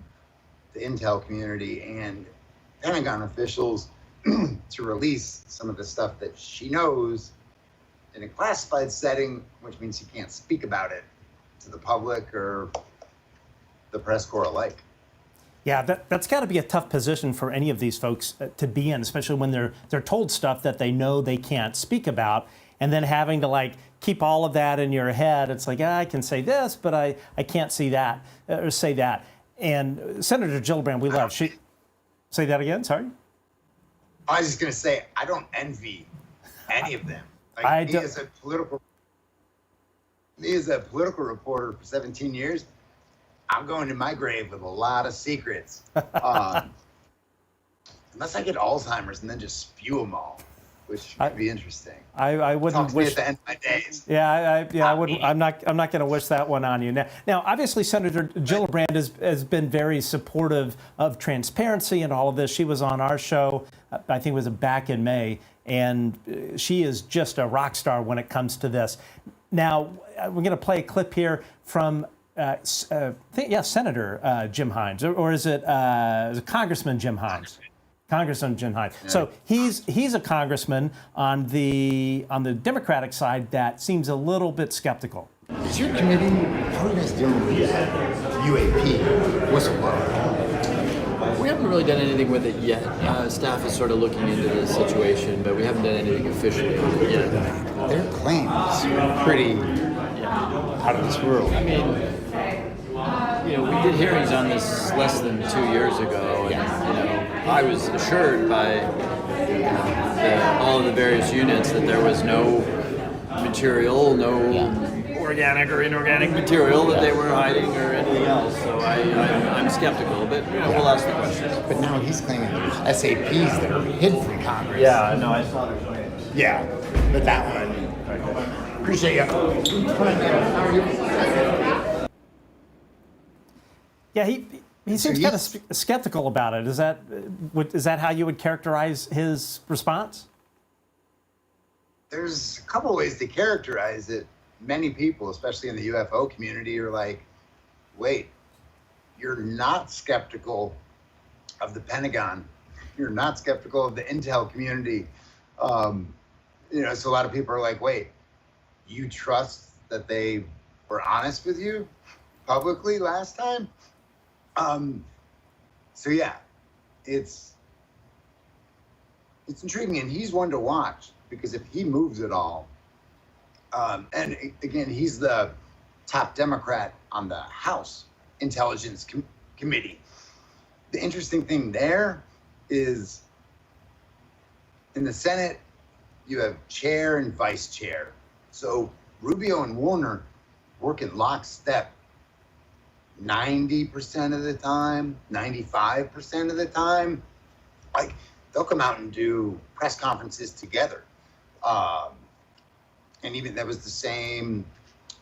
the Intel community and Pentagon officials to release some of the stuff that she knows in a classified setting, which means she can't speak about it to the public or the press corps alike. Yeah, that's got to be a tough position for any of these folks to be in, especially when they're told stuff that they know they can't speak about, and then having to keep all of that in your head. It's like, I can say this, but I can't see that or say that. And Senator Gillibrand, we love. She say that again. Sorry. I was just gonna say I don't envy any of them. Me as a political reporter for 17 years, I'm going to my grave with a lot of secrets. Unless I get Alzheimer's and then just spew them all, which would be interesting. I wouldn't wish at the end of my days. I wouldn't. I'm not going to wish that one on you. Now, obviously, Senator Gillibrand has been very supportive of transparency and all of this. She was on our show, I think it was back in May, and she is just a rock star when it comes to this. Now, we're going to play a clip here from Senator Jim Hines, or is it Congressman Jim Hines? Congressman Jim Hines. Yeah. So he's a congressman on the Democratic side that seems a little bit skeptical. Is your committee, how are you guys dealing with UAP whistleblower? We haven't really done anything with it yet. Staff is sort of looking into the situation, but we haven't done anything officially on it yet. Their claims are pretty out of this world. I mean, we did hearings on this less than 2 years ago, and I was assured by all of the various units that there was no material, organic or inorganic material that they were hiding or anything else. So I'm skeptical, but we'll ask the questions. But now he's claiming there's SAPs that are hid from Congress. Yeah, no, I saw their Yeah, but that one. Appreciate you. How are you? Yeah, he seems kind of skeptical about it. Is that how you would characterize his response? There's a couple ways to characterize it. Many people, especially in the UFO community, are like, wait, you're not skeptical of the Pentagon. You're not skeptical of the intel community. So a lot of people are like, wait, you trust that they were honest with you publicly last time? So yeah, it's intriguing, and he's one to watch, because if he moves at all, and again, he's the top Democrat on the House Intelligence Committee. The interesting thing there is, in the Senate, you have chair and vice chair. So Rubio and Warner work in lockstep 90% of the time, 95% of the time. Like, they'll come out and do press conferences together. And even that was the same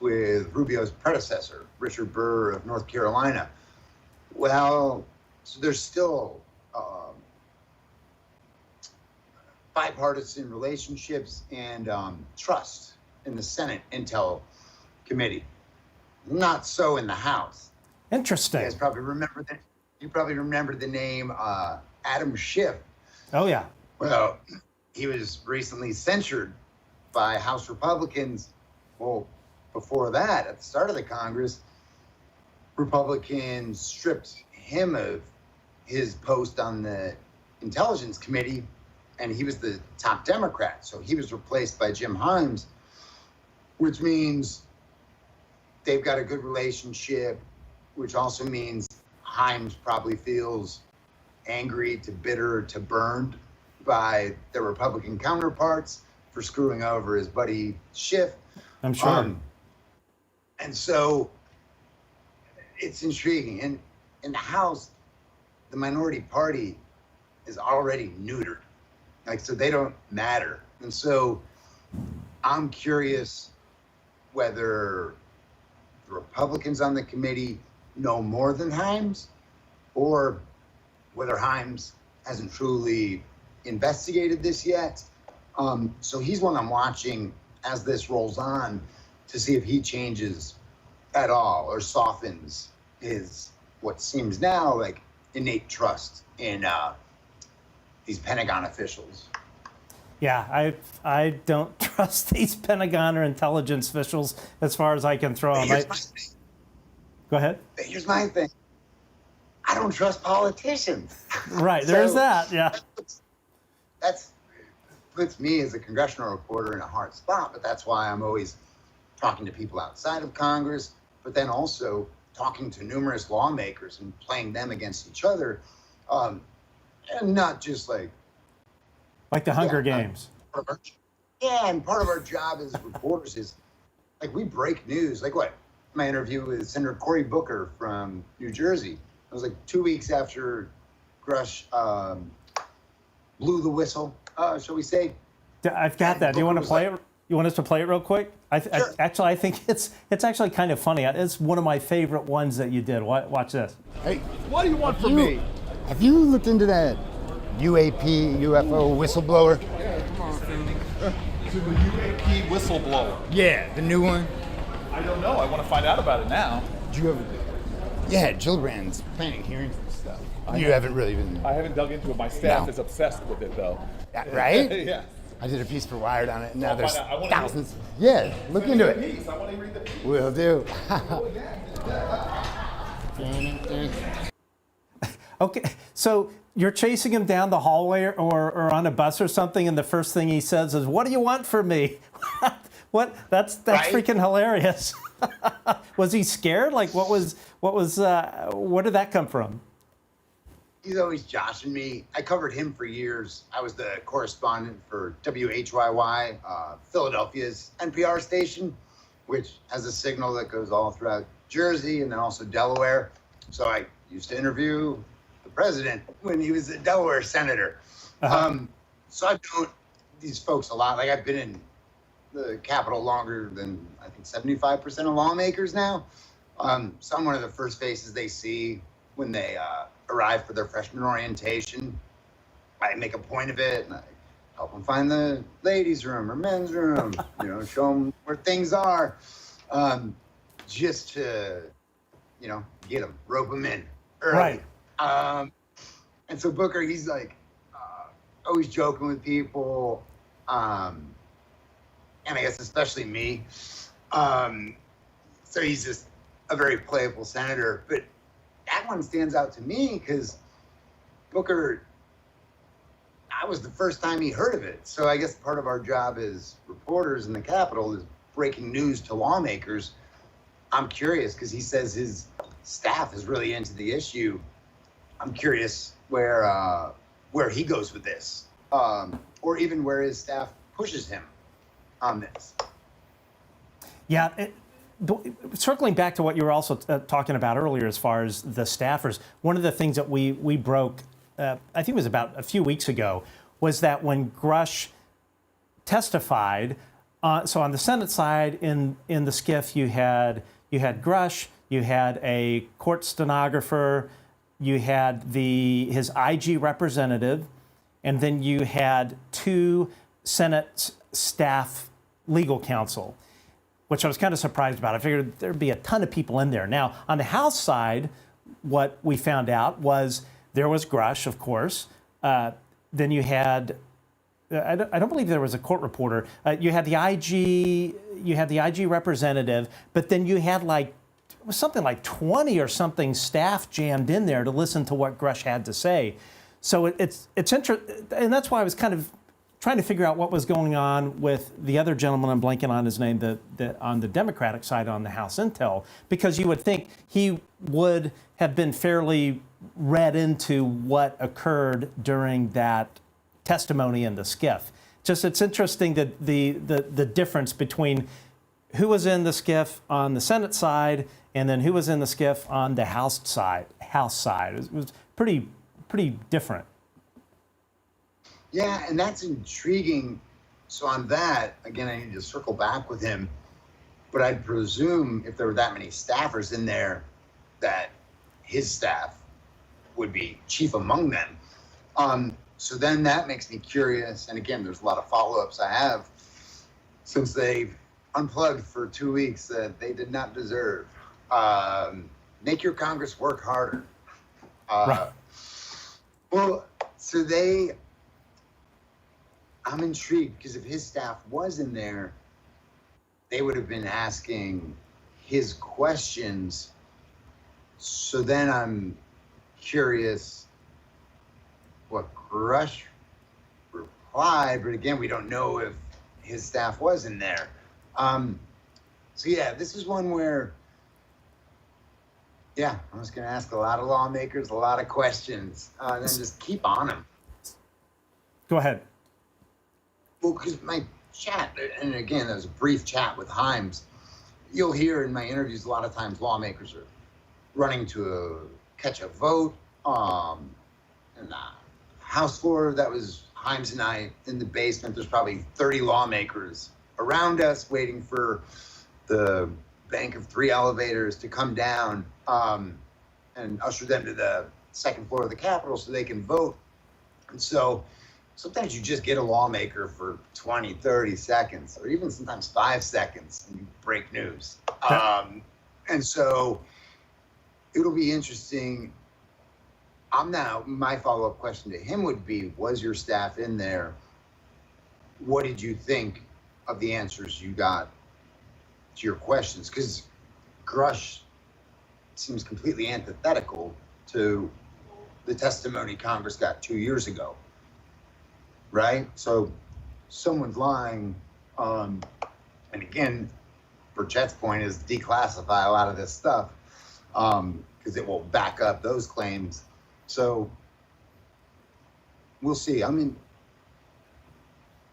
with Rubio's predecessor, Richard Burr of North Carolina. Well, so there's still bipartisan relationships and trust in the Senate Intel Committee. Not so in the House. Interesting. You guys probably remember that. You probably remember the name Adam Schiff. Oh yeah. Well, he was recently censured by House Republicans. Well, before that, at the start of the Congress, Republicans stripped him of his post on the Intelligence Committee, and he was the top Democrat. So he was replaced by Jim Himes, which means they've got a good relationship, which also means Himes probably feels angry to bitter to burned by their Republican counterparts for screwing over his buddy Schiff. I'm sure. And so it's intriguing. And in the House, the minority party is already neutered. Like, so they don't matter. And so I'm curious whether the Republicans on the committee know more than Himes, or whether Himes hasn't truly investigated this yet. So he's one I'm watching as this rolls on to see if he changes at all or softens his what seems now like innate trust in these Pentagon officials. Yeah, I don't trust these Pentagon or intelligence officials as far as I can throw them. Go ahead. Here's my thing. I don't trust politicians. Right, there's that, yeah. That's puts me as a congressional reporter in a hard spot, but that's why I'm always talking to people outside of Congress, but then also talking to numerous lawmakers and playing them against each other, and not just like the Hunger Games. And part of our job as reporters is like we break news. Like what? My interview with Senator Cory Booker from New Jersey. It was like 2 weeks after Grusch blew the whistle, shall we say? I've got that. Do you want to play it? You want us to play it real quick? Sure. I think it's actually kind of funny. It's one of my favorite ones that you did. Watch this. Hey, what do you want from me? Have you looked into that UAP, UFO whistleblower? To the UAP whistleblower. Yeah, the new one. I don't know. I want to find out about it now. Did you ever? Yeah, Gillibrand's planning hearings and stuff. You haven't really been. I haven't dug into it. My staff No. is obsessed with it, though. Yeah, right? Yeah. I did a piece for Wired on it, and now I'll there's find out. I wanna thousands. Yeah, look into it. Piece. I want to read the piece. Will do. Okay, so you're chasing him down the hallway or on a bus or something, and the first thing he says is, "What do you want from me?" What? That's Right? freaking hilarious. Was he scared? Like, what Where did that come from? He's always joshing me. I covered him for years. I was the correspondent for WHYY, Philadelphia's NPR station, which has a signal that goes all throughout Jersey and then also Delaware. So I used to interview the president when he was a Delaware senator. So I've known these folks a lot. Like, I've been in the Capitol longer than I think 75% of lawmakers now. So I'm one of the first faces they see when they arrive for their freshman orientation. I make a point of it, and I help them find the ladies' room or men's room, show them where things are, just to, get them, rope them in early. Right. And so Booker, he's like always joking with people, and I guess especially me. So he's just a very playful senator, but that one stands out to me because Booker, that was the first time he heard of it. So I guess part of our job as reporters in the Capitol is breaking news to lawmakers. I'm curious because he says his staff is really into the issue. I'm curious where he goes with this, or even where his staff pushes him on this. Yeah. Circling back to what you were also talking about earlier as far as the staffers, one of the things that we broke, I think it was about a few weeks ago, was that when Grusch testified, so on the Senate side in the SCIF, you had Grusch, you had a court stenographer, you had his IG representative, and then you had 2 Senate staff legal counsel, which I was kind of surprised about. I figured there'd be a ton of people in there. Now, on the House side, what we found out was there was Grusch, of course. Then you had, I don't believe there was a court reporter. You had the IG representative, but then you had it was something like 20 or something staff jammed in there to listen to what Grusch had to say. So it's interesting, and that's why I was kind of trying to figure out what was going on with the other gentleman, I'm blanking on his name, on the Democratic side on the House Intel, because you would think he would have been fairly read into what occurred during that testimony in the SCIF. Just it's interesting that the difference between who was in the SCIF on the Senate side and then who was in the SCIF on the House side. It was pretty different. Yeah, and that's intriguing. So on that, again, I need to circle back with him, but I'd presume if there were that many staffers in there, that his staff would be chief among them. So then that makes me curious. And again, there's a lot of follow-ups I have since they've unplugged for 2 weeks that they did not deserve. Make your Congress work harder. Right. Well, so I'm intrigued because if his staff was in there, they would have been asking his questions. So then I'm curious what Grusch replied, but again, we don't know if his staff was in there. So yeah, this is one where, I'm just going to ask a lot of lawmakers, a lot of questions, and then just keep on them. Go ahead. Well, because my chat, and again, there was a brief chat with Himes. You'll hear in my interviews a lot of times lawmakers are running to catch a vote. In the House floor, that was Himes and I in the basement. There's probably 30 lawmakers around us waiting for the bank of 3 elevators to come down and usher them to the second floor of the Capitol so they can vote. And so sometimes you just get a lawmaker for 20, 30 seconds, or even sometimes 5 seconds, and you break news. And so it'll be interesting. My follow-up question to him would be, was your staff in there? What did you think of the answers you got to your questions? Because Grusch seems completely antithetical to the testimony Congress got 2 years ago. Right? So someone's lying. And again, Burchett's point is declassify a lot of this stuff. because it will back up those claims. So we'll see. I mean,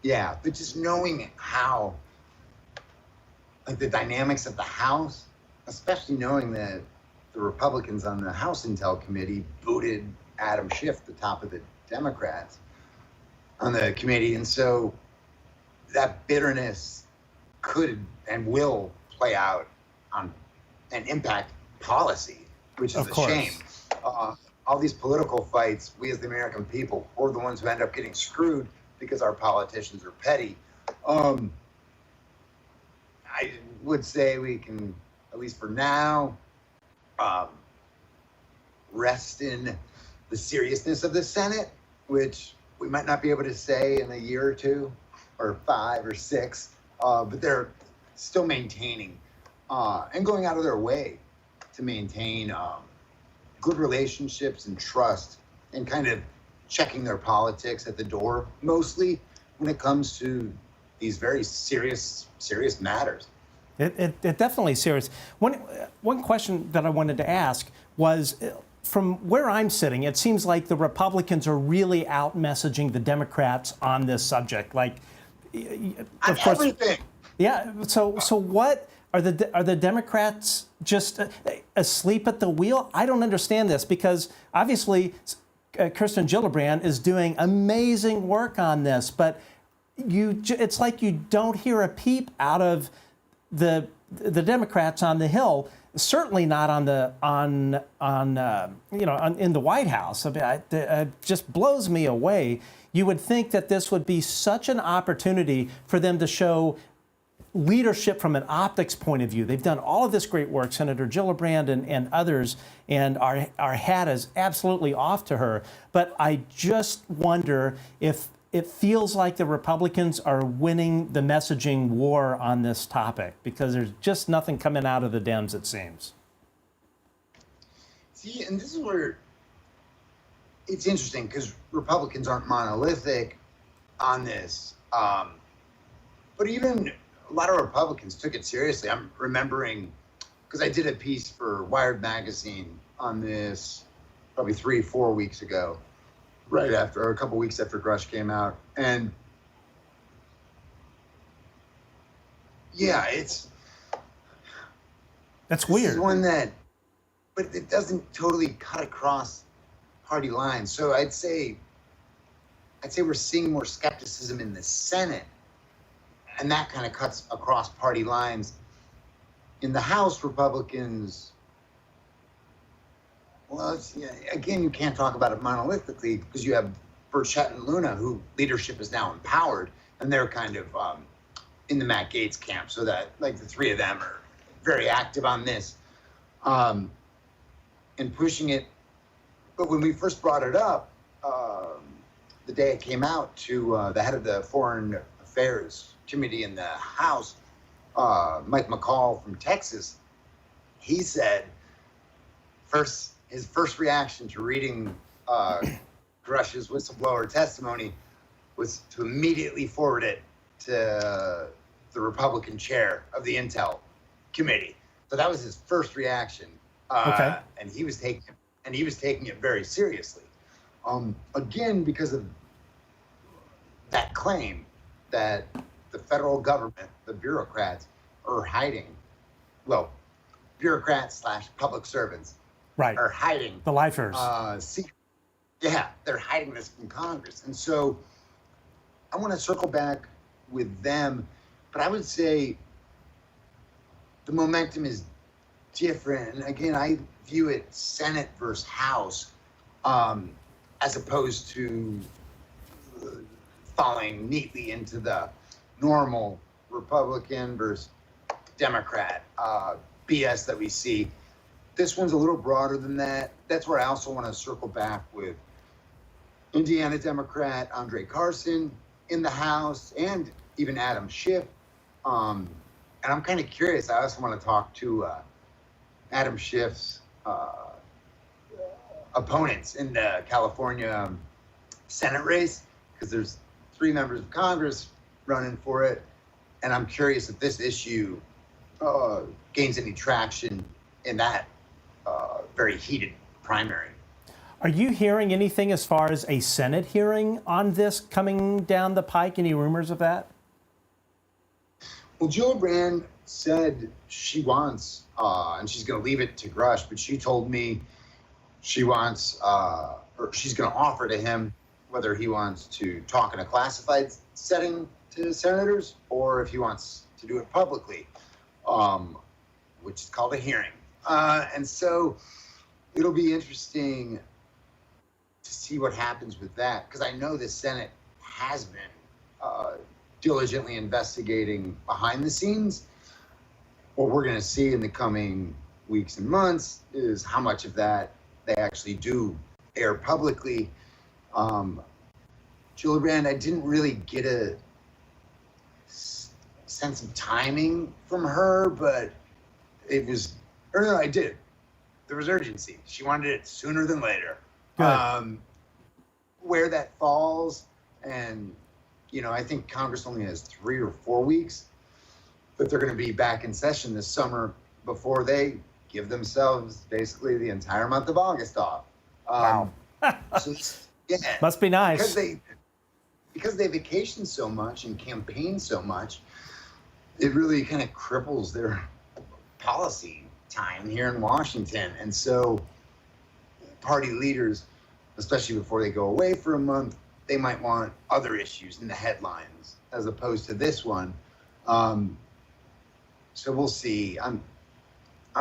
yeah, but just knowing how, like, the dynamics of the House, especially knowing that the Republicans on the House Intel Committee booted Adam Schiff, the top of the Democrats, on the committee. And so that bitterness could and will play out on and impact policy, which is a shame. All these political fights, we as the American people, we're the ones who end up getting screwed because our politicians are petty. I would say we can, at least for now, rest in the seriousness of the Senate, which we might not be able to say in a year or two, or 5 or 6, but they're still maintaining and going out of their way to maintain good relationships and trust, and kind of checking their politics at the door, mostly when it comes to these very serious matters. It definitely is serious. One question that I wanted to ask was, from where I'm sitting, it seems like the Republicans are really out messaging the Democrats on this subject. Like, of course, everything. Yeah. So what are the Democrats just asleep at the wheel? I don't understand this, because obviously Kirsten Gillibrand is doing amazing work on this, but it's like you don't hear a peep out of the Democrats on the Hill. Certainly not in the White House. I mean, it just blows me away. You would think that this would be such an opportunity for them to show leadership from an optics point of view. They've done all of this great work, Senator Gillibrand and others, and our hat is absolutely off to her. But I just wonder if it feels like the Republicans are winning the messaging war on this topic, because there's just nothing coming out of the Dems, it seems. See, and this is where it's interesting, because Republicans aren't monolithic on this. But even a lot of Republicans took it seriously. I'm remembering, because I did a piece for Wired magazine on this probably 3-4 weeks ago, right after, or a couple weeks after Grusch came out. And yeah, that's weird. It's one that, but it doesn't totally cut across party lines. So I'd say we're seeing more skepticism in the Senate, and that kind of cuts across party lines. In the House, Republicans, well, again, you can't talk about it monolithically, because you have Burchett and Luna, who leadership is now empowered, and they're kind of in the Matt Gaetz camp, so that, like, the three of them are very active on this and pushing it. But when we first brought it up, the day it came out, to the head of the Foreign Affairs Committee in the House, Mike McCall from Texas, he said his first reaction to reading Grusch's whistleblower testimony was to immediately forward it to the Republican chair of the Intel Committee. So that was his first reaction. Okay. And he was taking it very seriously. Again, because of that claim that the federal government, the bureaucrats, are hiding. Well, bureaucrats / public servants, right, are hiding the lifers. Yeah, they're hiding this from Congress. And so I want to circle back with them, but I would say the momentum is different. And again, I view it Senate versus House, as opposed to falling neatly into the normal Republican versus Democrat BS that we see. This one's a little broader than that. That's where I also want to circle back with Indiana Democrat Andre Carson in the House, and even Adam Schiff. And I'm kind of curious. I also want to talk to Adam Schiff's opponents in the California Senate race, because there's 3 members of Congress running for it. And I'm curious if this issue gains any traction in that very heated primary. Are you hearing anything as far as a Senate hearing on this coming down the pike? Any rumors of that? Well, Gillibrand said she wants, and she's going to leave it to Grusch, but she told me she wants, or she's going to offer to him whether he wants to talk in a classified setting to senators or if he wants to do it publicly, which is called a hearing. And so it'll be interesting to see what happens with that, because I know the Senate has been diligently investigating behind the scenes. What we're going to see in the coming weeks and months is how much of that they actually do air publicly. Gillibrand, I didn't really get a sense of timing from her, but it was, or no, I did. There was urgency. She wanted it sooner than later. Where that falls, and I think Congress only has 3 or 4 weeks, but they're going to be back in session this summer before they give themselves basically the entire month of August off. Wow. So, yeah, Must be nice. Because they vacation so much and campaign so much, it really kind of cripples their policy time here in Washington. And so party leaders, especially before they go away for a month, they might want other issues in the headlines as opposed to this one. So we'll see. I'm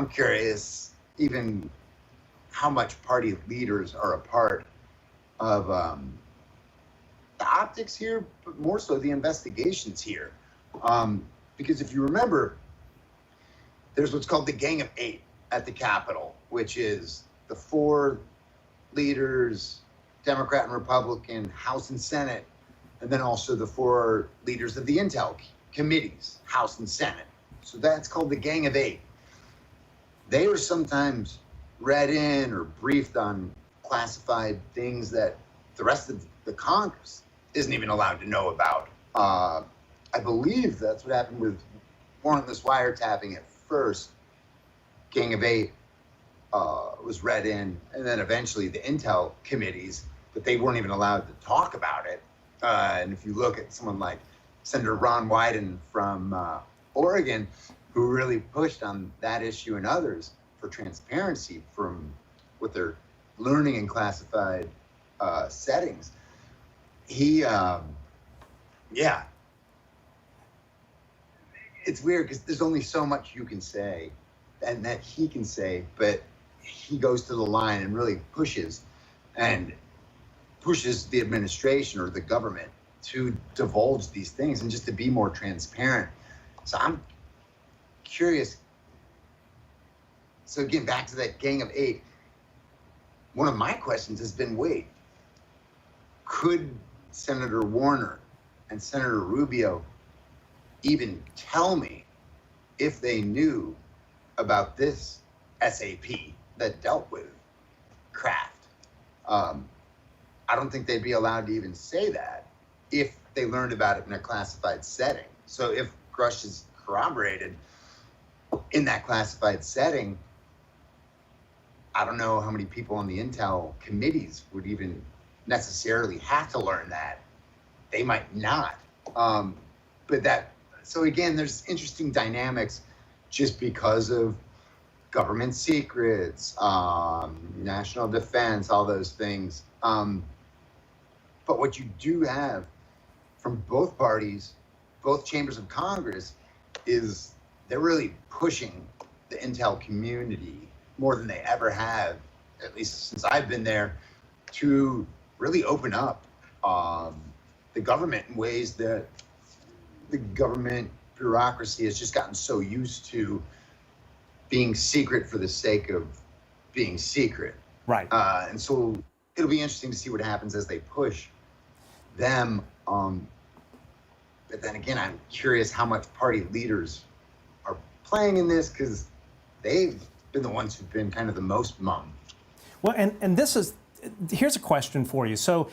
curious even how much party leaders are a part of the optics here, but more so the investigations here. Because if you remember, there's what's called the Gang of 8 at the Capitol, which is the 4 leaders, Democrat and Republican, House and Senate, and then also the 4 leaders of the Intel committees, House and Senate. So that's called the Gang of 8. They were sometimes read in or briefed on classified things that the rest of the Congress isn't even allowed to know about. I believe that's what happened with warrantless wiretapping at first. Gang of 8 was read in, and then eventually the Intel committees, but they weren't even allowed to talk about it. And if you look at someone like Senator Ron Wyden from Oregon, who really pushed on that issue and others for transparency from what they're learning in classified settings, he, it's weird because there's only so much you can say and that he can say, but he goes to the line and really pushes the administration or the government to divulge these things and just to be more transparent. So I'm curious. So again, back to that Gang of 8, one of my questions has been, wait, could Senator Warner and Senator Rubio even tell me if they knew about this SAP that dealt with Kraft? I don't think they'd be allowed to even say that if they learned about it in a classified setting. So if Grusch is corroborated in that classified setting, I don't know how many people on the Intel committees would even necessarily have to learn that. They might not. So again, there's interesting dynamics just because of government secrets, national defense, all those things. But what you do have from both parties, both chambers of Congress, is they're really pushing the Intel community more than they ever have, at least since I've been there, to really open up the government in ways that the government bureaucracy has just gotten so used to being secret for the sake of being secret. Right. And so it'll be interesting to see what happens as they push them. But then again, I'm curious how much party leaders are playing in this, because they've been the ones who've been kind of the most mum. Well, and here's a question for you. So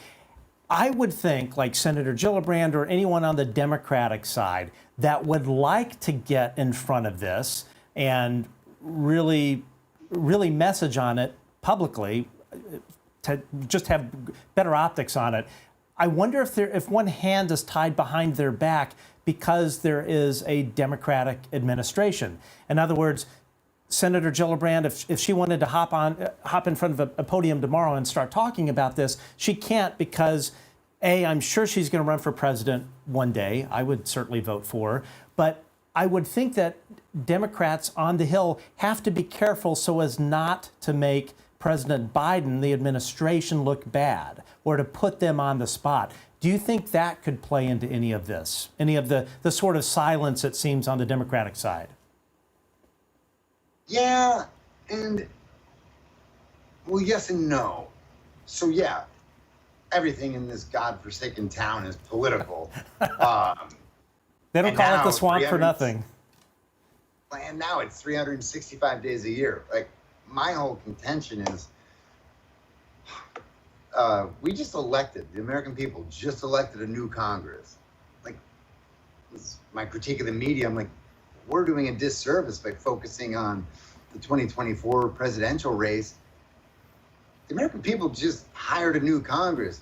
I would think like Senator Gillibrand or anyone on the Democratic side that would like to get in front of this and really really message on it publicly, to just have better optics on it. I wonder if one hand is tied behind their back because there is a Democratic administration. In other words, Senator Gillibrand, if she wanted to hop in front of a podium tomorrow and start talking about this, she can't because, A, I'm sure she's going to run for president one day. I would certainly vote for her. But I would think that Democrats on the Hill have to be careful so as not to make President Biden, the administration, look bad or to put them on the spot. Do you think that could play into any of this, any of the sort of silence it seems on the Democratic side? Yeah, and well, yes and no. So yeah, everything in this godforsaken town is political. They don't call it the swamp for nothing. And now it's 365 days a year. Like, my whole contention is we just elected, the American people just elected a new Congress. Like, this is my critique of the media. I'm like, we're doing a disservice by focusing on the 2024 presidential race. The American people just hired a new Congress.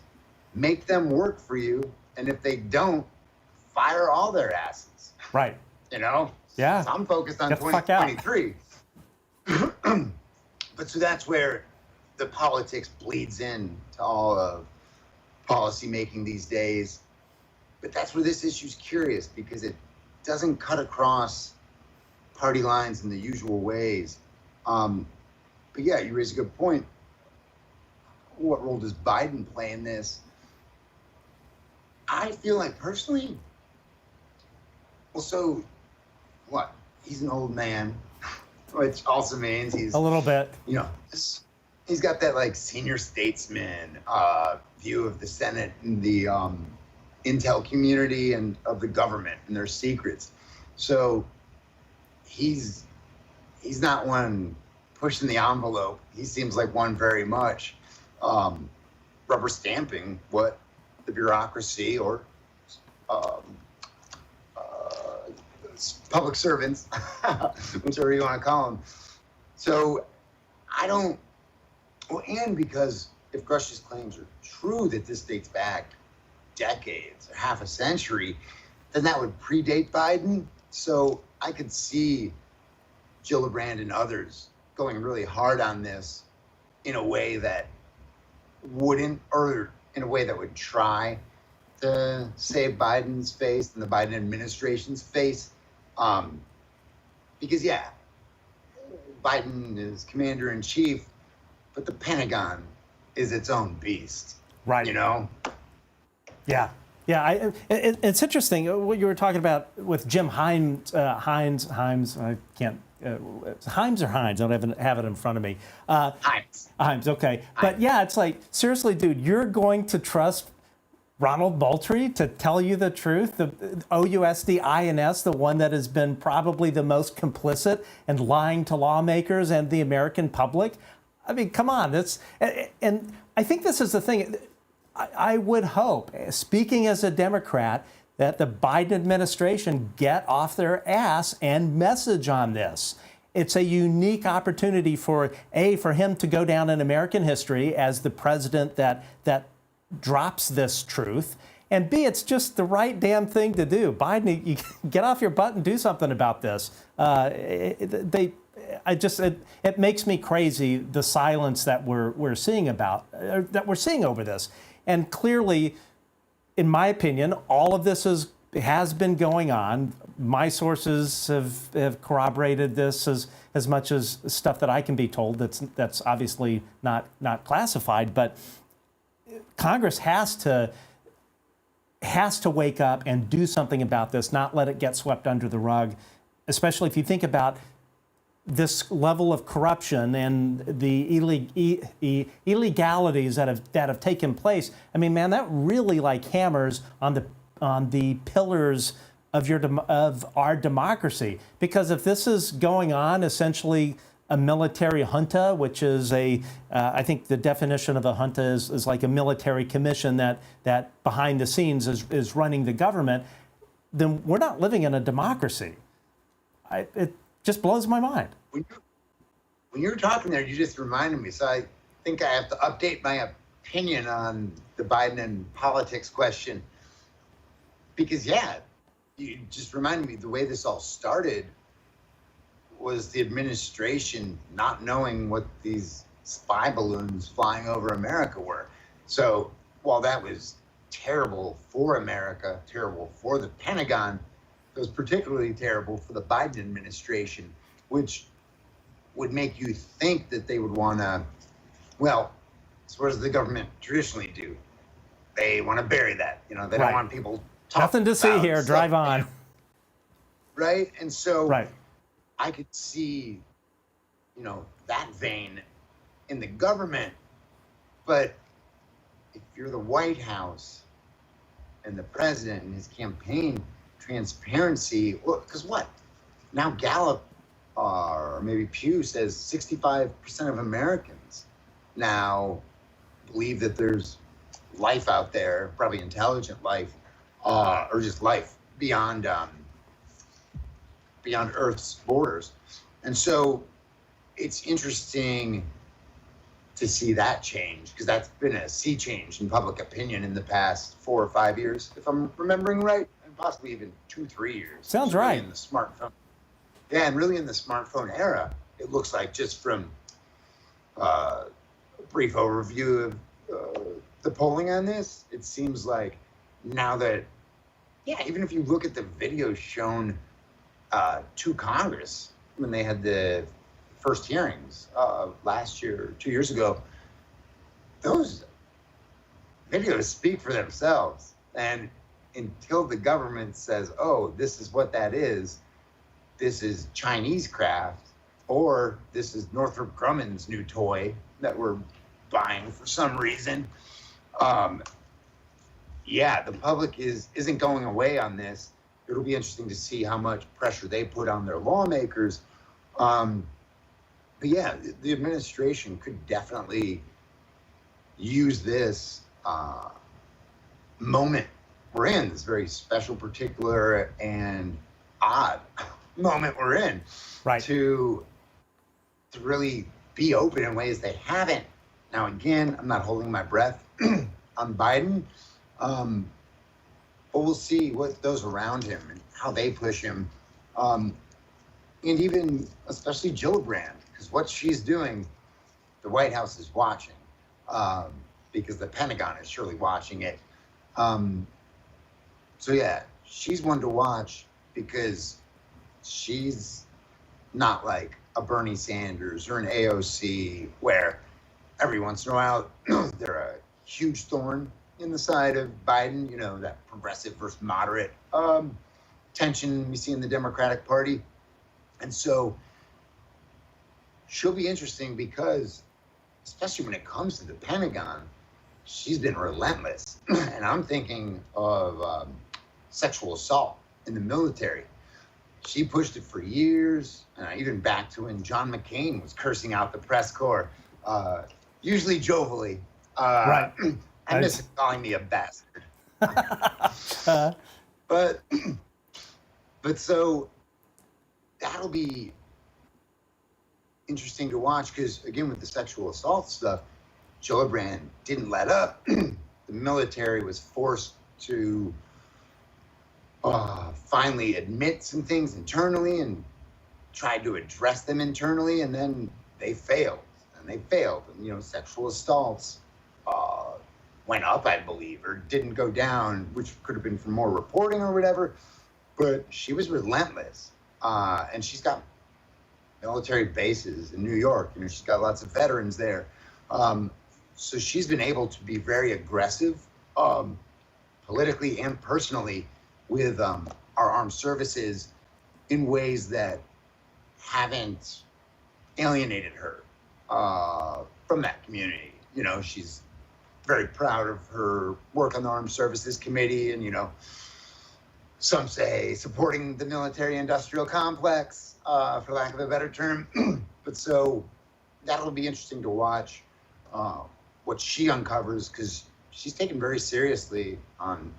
Make them work for you. And if they don't, fire all their asses. Right. You know? Yeah. So I'm focused on Get the fuck out. 2023. But so that's where the politics bleeds in to all of policy making these days. But that's where this issue's curious, because it doesn't cut across party lines in the usual ways. But yeah, you raise a good point. What role does Biden play in this? I feel like personally, well, so what? He's an old man, which also means he's a little bit, you know, he's got that like senior statesman view of the Senate and the intel community and of the government and their secrets. So he's not one pushing the envelope. He seems like one very much rubber stamping what the bureaucracy or public servants, whichever you want to call them. So I don't, well, and because if Grusch's claims are true that this dates back decades or half a century, then that would predate Biden. So I could see Gillibrand and others going really hard on this in a way that wouldn't, or in a way that would try to save Biden's face and the Biden administration's face. Because yeah, Biden is commander in chief, but the Pentagon is its own beast. Right. You know? Yeah. Yeah, it's interesting what you were talking about with Jim Hines. I can't. Himes or Hines? I don't have it in front of me. Himes. Okay. But yeah, it's like, seriously, dude, you're going to trust Ronald Moultrie to tell you the truth? The OUSD-INS, the one that has been probably the most complicit and lying to lawmakers and the American public. I mean, come on. And I think this is the thing. I would hope, speaking as a Democrat, that the Biden administration get off their ass and message on this. It's a unique opportunity for him to go down in American history as the president that drops this truth, and B, it's just the right damn thing to do. Biden, you get off your butt and do something about this. It makes me crazy, the silence that we're seeing over this. And clearly, in my opinion, all of this has been going on. My sources have corroborated this as much as stuff that I can be told that's obviously not classified. But Congress has to wake up and do something about this, not let it get swept under the rug, especially if you think about this level of corruption and the illegalities that have taken place. I mean, man, that really like hammers on the pillars of our democracy. Because if this is going on, essentially a military junta, which is I think the definition of a junta is like a military commission that behind the scenes is running the government, then we're not living in a democracy. It just blows my mind. when you were talking there, you just reminded me. So I think I have to update my opinion on the Biden and politics question. Because, yeah, you just reminded me the way this all started was the administration not knowing what these spy balloons flying over America were. So while that was terrible for America, terrible for the Pentagon, it was particularly terrible for the Biden administration, which would make you think that they would want to, well, so what does the government traditionally do? They want to bury that. You know, they don't want people talking Nothing to see here. Drive on. Right? And so Right. I could see, that vein in the government. But if you're the White House and the president and his campaign, transparency, well, because what? Now Gallup or maybe Pew says 65% of Americans now believe that there's life out there, probably intelligent life, or just life beyond Earth's borders. And so it's interesting to see that change, because that's been a sea change in public opinion in the past 4 or 5 years, if I'm remembering right, and possibly even 2-3 years. Sounds right. In the smartphone. Yeah, and really in the smartphone era, it looks like, just from a brief overview of the polling on this, it seems like now that, even if you look at the videos shown to Congress when they had the first hearings last year, 2 years ago, those videos speak for themselves. And until the government says, oh, this is what that is, this is Chinese craft, or this is Northrop Grumman's new toy that we're buying for some reason, the public isn't going away on this. It'll be interesting to see how much pressure they put on their lawmakers. But yeah, the administration could definitely use this moment we're in, this very special, particular, and odd moment we're in, right, to really be open in ways they haven't. Now, again, I'm not holding my breath on Biden, but we'll see what those around him and how they push him, and even especially Gillibrand, because what she's doing, the White House is watching, because the Pentagon is surely watching it. So yeah, she's one to watch, because she's not like a Bernie Sanders or an AOC, where every once in a while they're a huge thorn in the side of Biden, that progressive versus moderate tension we see in the Democratic Party. And so she'll be interesting, because especially when it comes to the Pentagon, she's been relentless. And I'm thinking of sexual assault in the military. She pushed it for years, even back to when John McCain was cursing out the press corps, usually jovially. Right. I miss calling me a bastard. But so that'll be interesting to watch, because again, with the sexual assault stuff, Gillibrand didn't let up. The military was forced to finally admit some things internally and tried to address them internally, and then they failed. And sexual assaults went up, I believe, or didn't go down, which could have been for more reporting or whatever. But she was relentless, and she's got military bases in New York. She's got lots of veterans there. So she's been able to be very aggressive, politically and personally, with our armed services in ways that haven't alienated her from that community. She's very proud of her work on the Armed Services Committee, and some say supporting the military-industrial complex, for lack of a better term. But so that'll be interesting to watch what she uncovers, because she's taken very seriously on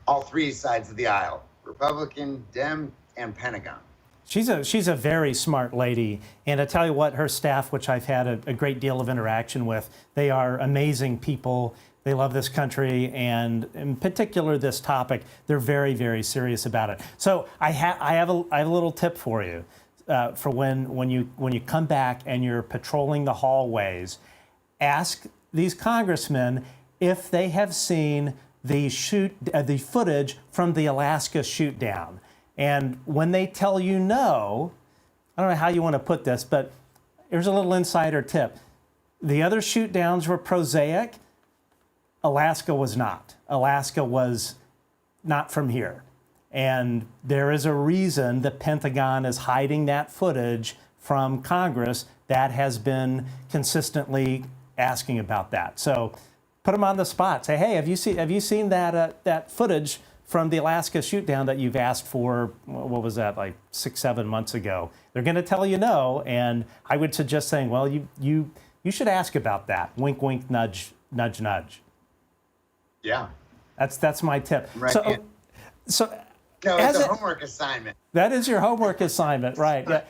all three sides of the aisle: Republican, Dem, and Pentagon. She's a very smart lady, and I tell you what, her staff, which I've had a great deal of interaction with, they are amazing people. They love this country, and in particular this topic. They're very, very serious about it. So I have a little tip for you for when you come back and you're patrolling the hallways. Ask these congressmen if they have seen the footage from the Alaska shoot down. And when they tell you no, I don't know how you want to put this, but here's a little insider tip. The other shoot downs were prosaic. Alaska was not. Alaska was not from here. And there is a reason the Pentagon is hiding that footage from Congress that has been consistently asking about that. So put them on the spot. Say, hey, have you seen that footage from the Alaska shoot down that you've asked for, what was that, like 6-7 months ago? They're going to tell you no, and I would suggest saying, well, you should ask about that. Wink, wink, nudge, nudge, nudge. Yeah. That's my tip. Right. So no, it's a homework assignment. That is your homework assignment, right? Yeah.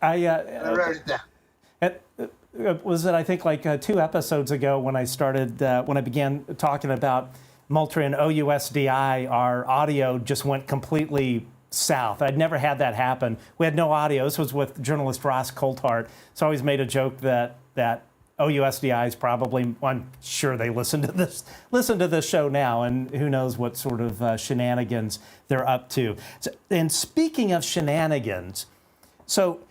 I wrote it down. Was it, I think, like 2 episodes ago when I began talking about Moultrie and OUSDI, our audio just went completely south. I'd never had that happen. We had no audio. This was with journalist Ross Coulthart. So I always made a joke that OUSDI is probably, I'm sure they listen to this show now, and who knows what sort of shenanigans they're up to. So, and speaking of shenanigans, so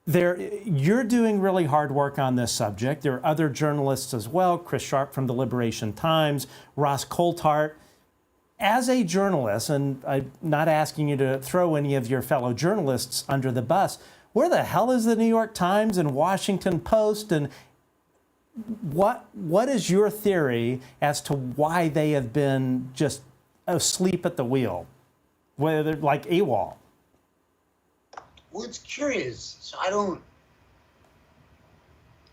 you're doing really hard work on this subject. There are other journalists as well, Chris Sharp from the Liberation Times, Ross Coulthart. As a journalist, and I'm not asking you to throw any of your fellow journalists under the bus, where the hell is the New York Times and Washington Post? And what is your theory as to why they have been just asleep at the wheel, whether they're like AWOL? Well, it's curious. So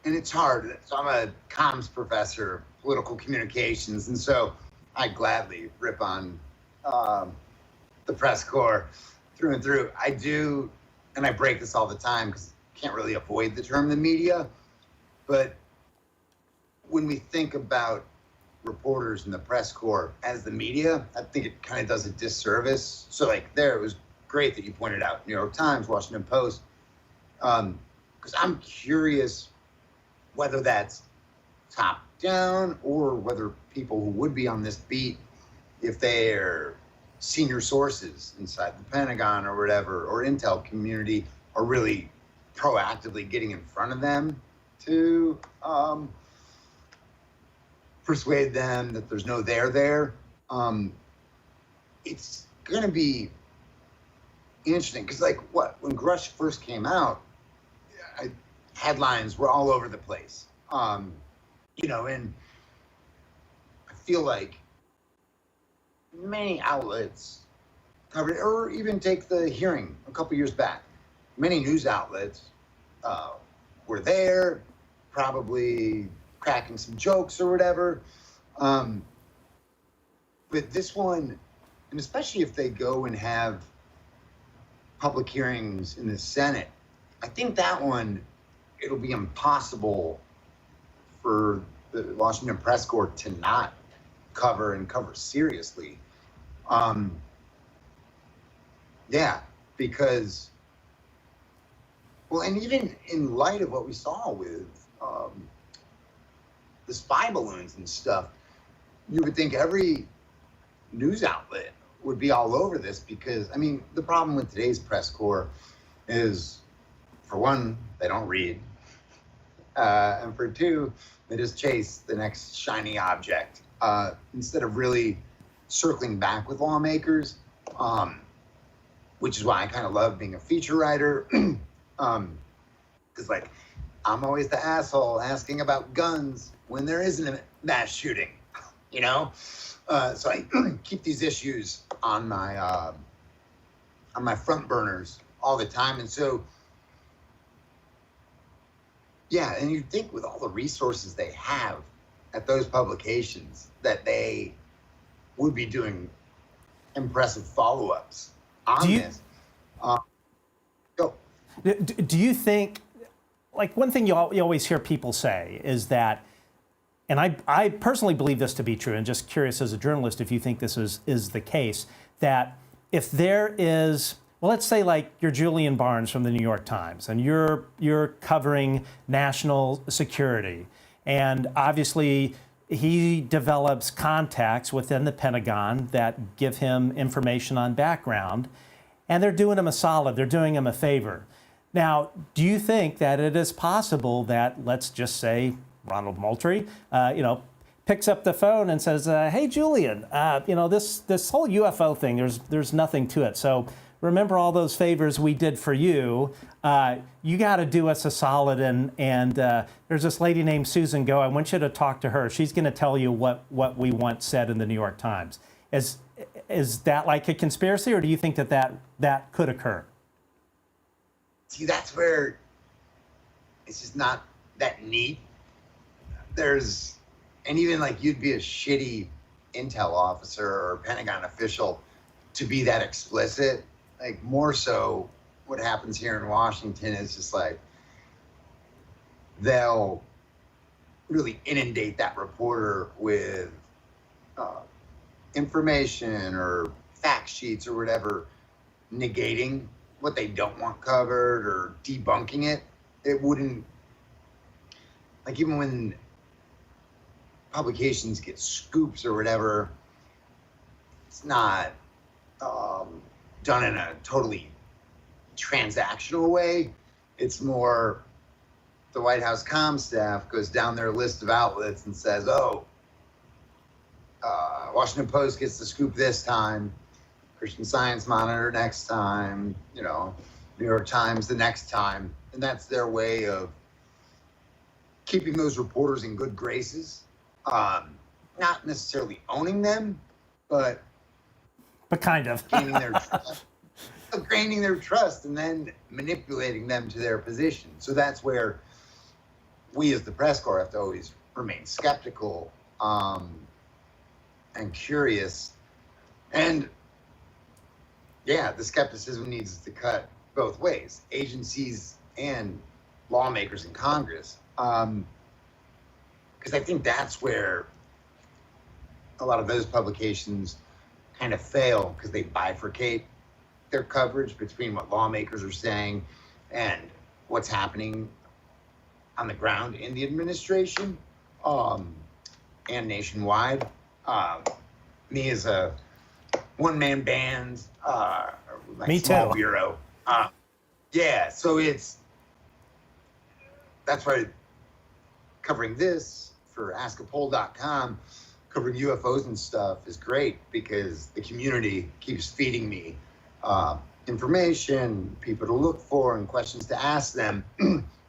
and it's hard. So I'm a comms professor, political communications, and so I gladly rip on the press corps through and through. I do, and I break this all the time because I can't really avoid the term the media. But when we think about reporters in the press corps as the media, I think it kind of does a disservice. So like it was great that you pointed out New York Times, Washington Post, because I'm curious whether that's top down or whether people who would be on this beat, if they're senior sources inside the Pentagon or whatever, or intel community, are really proactively getting in front of them to persuade them that there's no there. It's going to be interesting because when Grusch first came out, headlines were all over the place. And I feel like many outlets covered it, or even take the hearing a couple years back. Many news outlets were there, probably cracking some jokes or whatever. But this one, and especially if they go and have public hearings in the Senate, I think that one, it'll be impossible for the Washington press corps to not cover seriously. Because, well, and even in light of what we saw with the spy balloons and stuff, you would think every news outlet would be all over this because, the problem with today's press corps is, for one, they don't read. And for two, they just chase the next shiny object instead of really circling back with lawmakers, which is why I kind of love being a feature writer. Because, I'm always the asshole asking about guns when there isn't a mass shooting, So I keep these issues on my front burners all the time. And so, yeah, and you'd think with all the resources they have at those publications that they would be doing impressive follow-ups on this. Do you think, like one thing you always hear people say is that, and I personally believe this to be true, and just curious as a journalist if you think this is the case, that if there is, well, let's say like you're Julian Barnes from the New York Times, and you're covering national security, and obviously he develops contacts within the Pentagon that give him information on background, and they're doing him a solid, they're doing him a favor. Now, do you think that it is possible that, let's just say, Ronald Moultrie, picks up the phone and says, "Hey, Julian, this whole UFO thing, there's nothing to it. So remember all those favors we did for you. You got to do us a solid. And there's this lady named Susan Go. I want you to talk to her. She's going to tell you what we once said in the New York Times." Is that like a conspiracy, or do you think that could occur? See, that's where it's just not that neat. And even like you'd be a shitty intel officer or Pentagon official to be that explicit. Like more so what happens here in Washington is just like they'll really inundate that reporter with information or fact sheets or whatever, negating what they don't want covered or debunking it. It wouldn't, like even when publications get scoops or whatever, it's not done in a totally transactional way. It's more the White House comm staff goes down their list of outlets and says, Washington Post gets the scoop this time, Christian Science Monitor next time, New York Times the next time. And that's their way of keeping those reporters in good graces. Not necessarily owning them, but kind of gaining their trust and then manipulating them to their position. So that's where we as the press corps have to always remain skeptical and curious. And yeah, the skepticism needs to cut both ways, agencies and lawmakers in Congress. Because I think that's where a lot of those publications kind of fail, because they bifurcate their coverage between what lawmakers are saying and what's happening on the ground in the administration and nationwide. Me as a one-man band, like Me small too. bureau. So that's why covering this for askapol.com, covering UFOs and stuff is great, because the community keeps feeding me information, people to look for, and questions to ask them,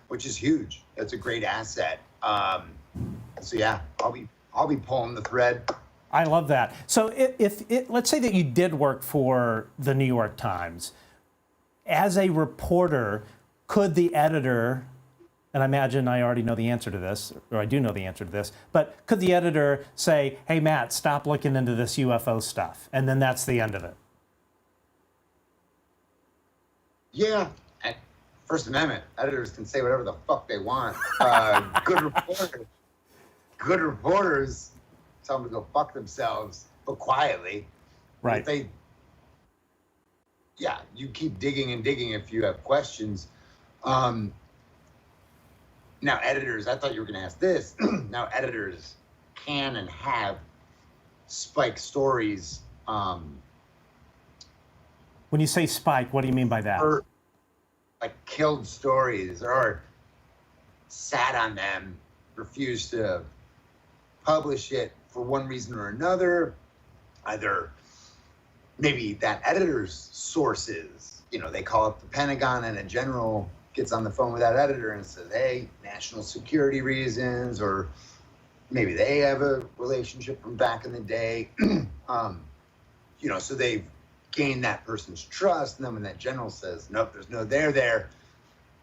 which is huge. That's a great asset. So yeah, I'll be pulling the thread. I love that. So if let's say that you did work for the New York Times, as a reporter, could the editor, and I imagine I already know the answer to this, or I do know the answer to this, but could the editor say, "Hey, Matt, stop looking into this UFO stuff," and then that's the end of it? Yeah. At First Amendment, editors can say whatever the fuck they want. Good reporters tell them to go fuck themselves, but quietly. Right. You keep digging and digging if you have questions. Now, editors, I thought you were going to ask this. Now, editors can and have spike stories. When you say spike, what do you mean by that? Or like killed stories, or sat on them, refused to publish it for one reason or another. Either maybe that editor's sources, they call up the Pentagon and a general gets on the phone with that editor and says, "Hey, national security reasons," or maybe they have a relationship from back in the day. So they've gained that person's trust. And then when that general says, "Nope, there's no there there,"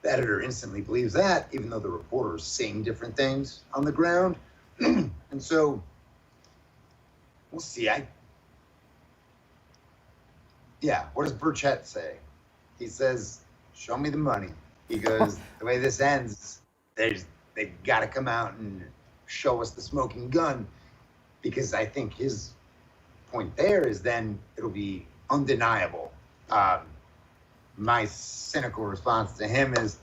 the editor instantly believes that, even though the reporter is saying different things on the ground. And so we'll see. What does Burchett say? He says, show me the money, because the way this ends, they got to come out and show us the smoking gun, because I think his point there is then it'll be undeniable. My cynical response to him is,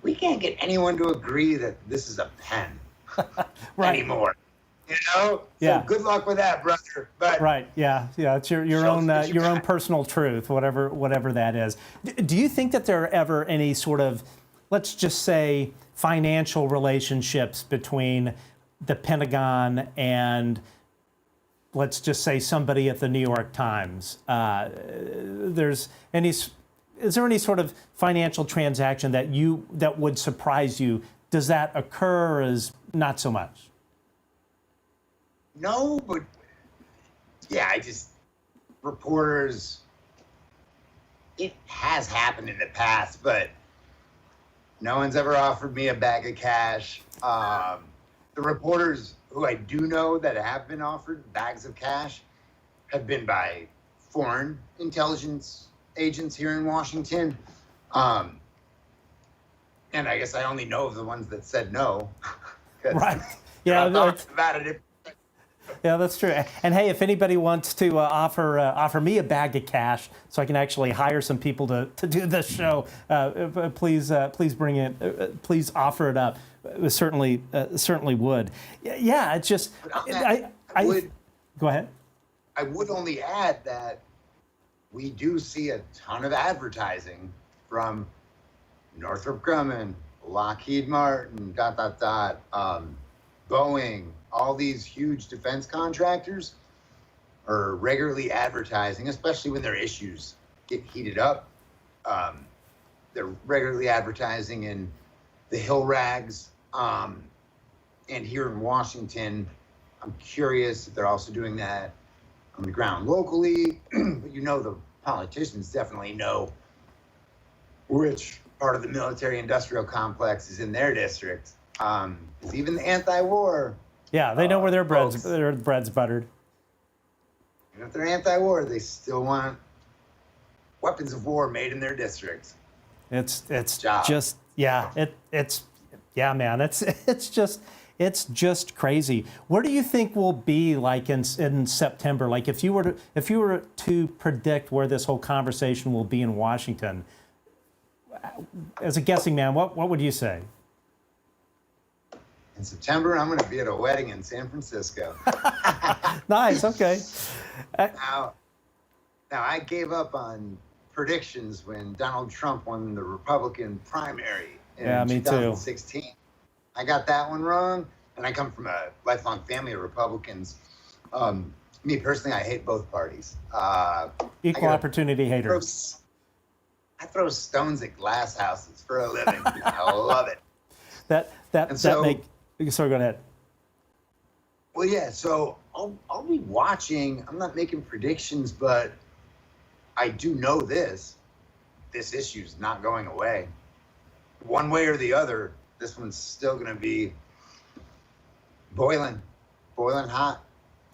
we can't get anyone to agree that this is a pen anymore. You know? Yeah. So good luck with that, brother. But right. Yeah. Yeah. It's your own personal truth, whatever that is. Do you think that there are ever any sort of, let's just say, financial relationships between the Pentagon and, let's just say, somebody at the New York Times? Is there any sort of financial transaction that would surprise you? Does that occur, or is not so much? No, but yeah, reporters, it has happened in the past, but no one's ever offered me a bag of cash. The reporters who I do know that have been offered bags of cash have been by foreign intelligence agents here in Washington. And I guess I only know of the ones that said no. Right. Yeah. About it. Yeah, that's true. And hey, if anybody wants to offer me a bag of cash so I can actually hire some people to do this show, please bring it. Please offer it up. It certainly would. Yeah, it's just. I would go ahead. I would only add that we do see a ton of advertising from Northrop Grumman, Lockheed Martin, Boeing. All these huge defense contractors are regularly advertising, especially when their issues get heated up. They're regularly advertising in the Hill Rags. And here in Washington, I'm curious if they're also doing that on the ground locally. But the politicians definitely know which part of the military-industrial complex is in their district. Even the anti-war. Yeah, they know where their bread's buttered. If they're anti-war, they still want weapons of war made in their district. It's just man. It's just crazy. Where do you think we'll be like in September? Like if you were to predict where this whole conversation will be in Washington, as a guessing man, what would you say? In September, I'm going to be at a wedding in San Francisco. Nice. Okay. Now, I gave up on predictions when Donald Trump won the Republican primary in 2016. Too. I got that one wrong, and I come from a lifelong family of Republicans. Me personally, I hate both parties. Equal opportunity hater. I throw stones at glass houses for a living. I love it. Sorry, go ahead. Well, yeah, so I'll be watching. I'm not making predictions, but I do know this issue's not going away. One way or the other, this one's still going to be boiling hot.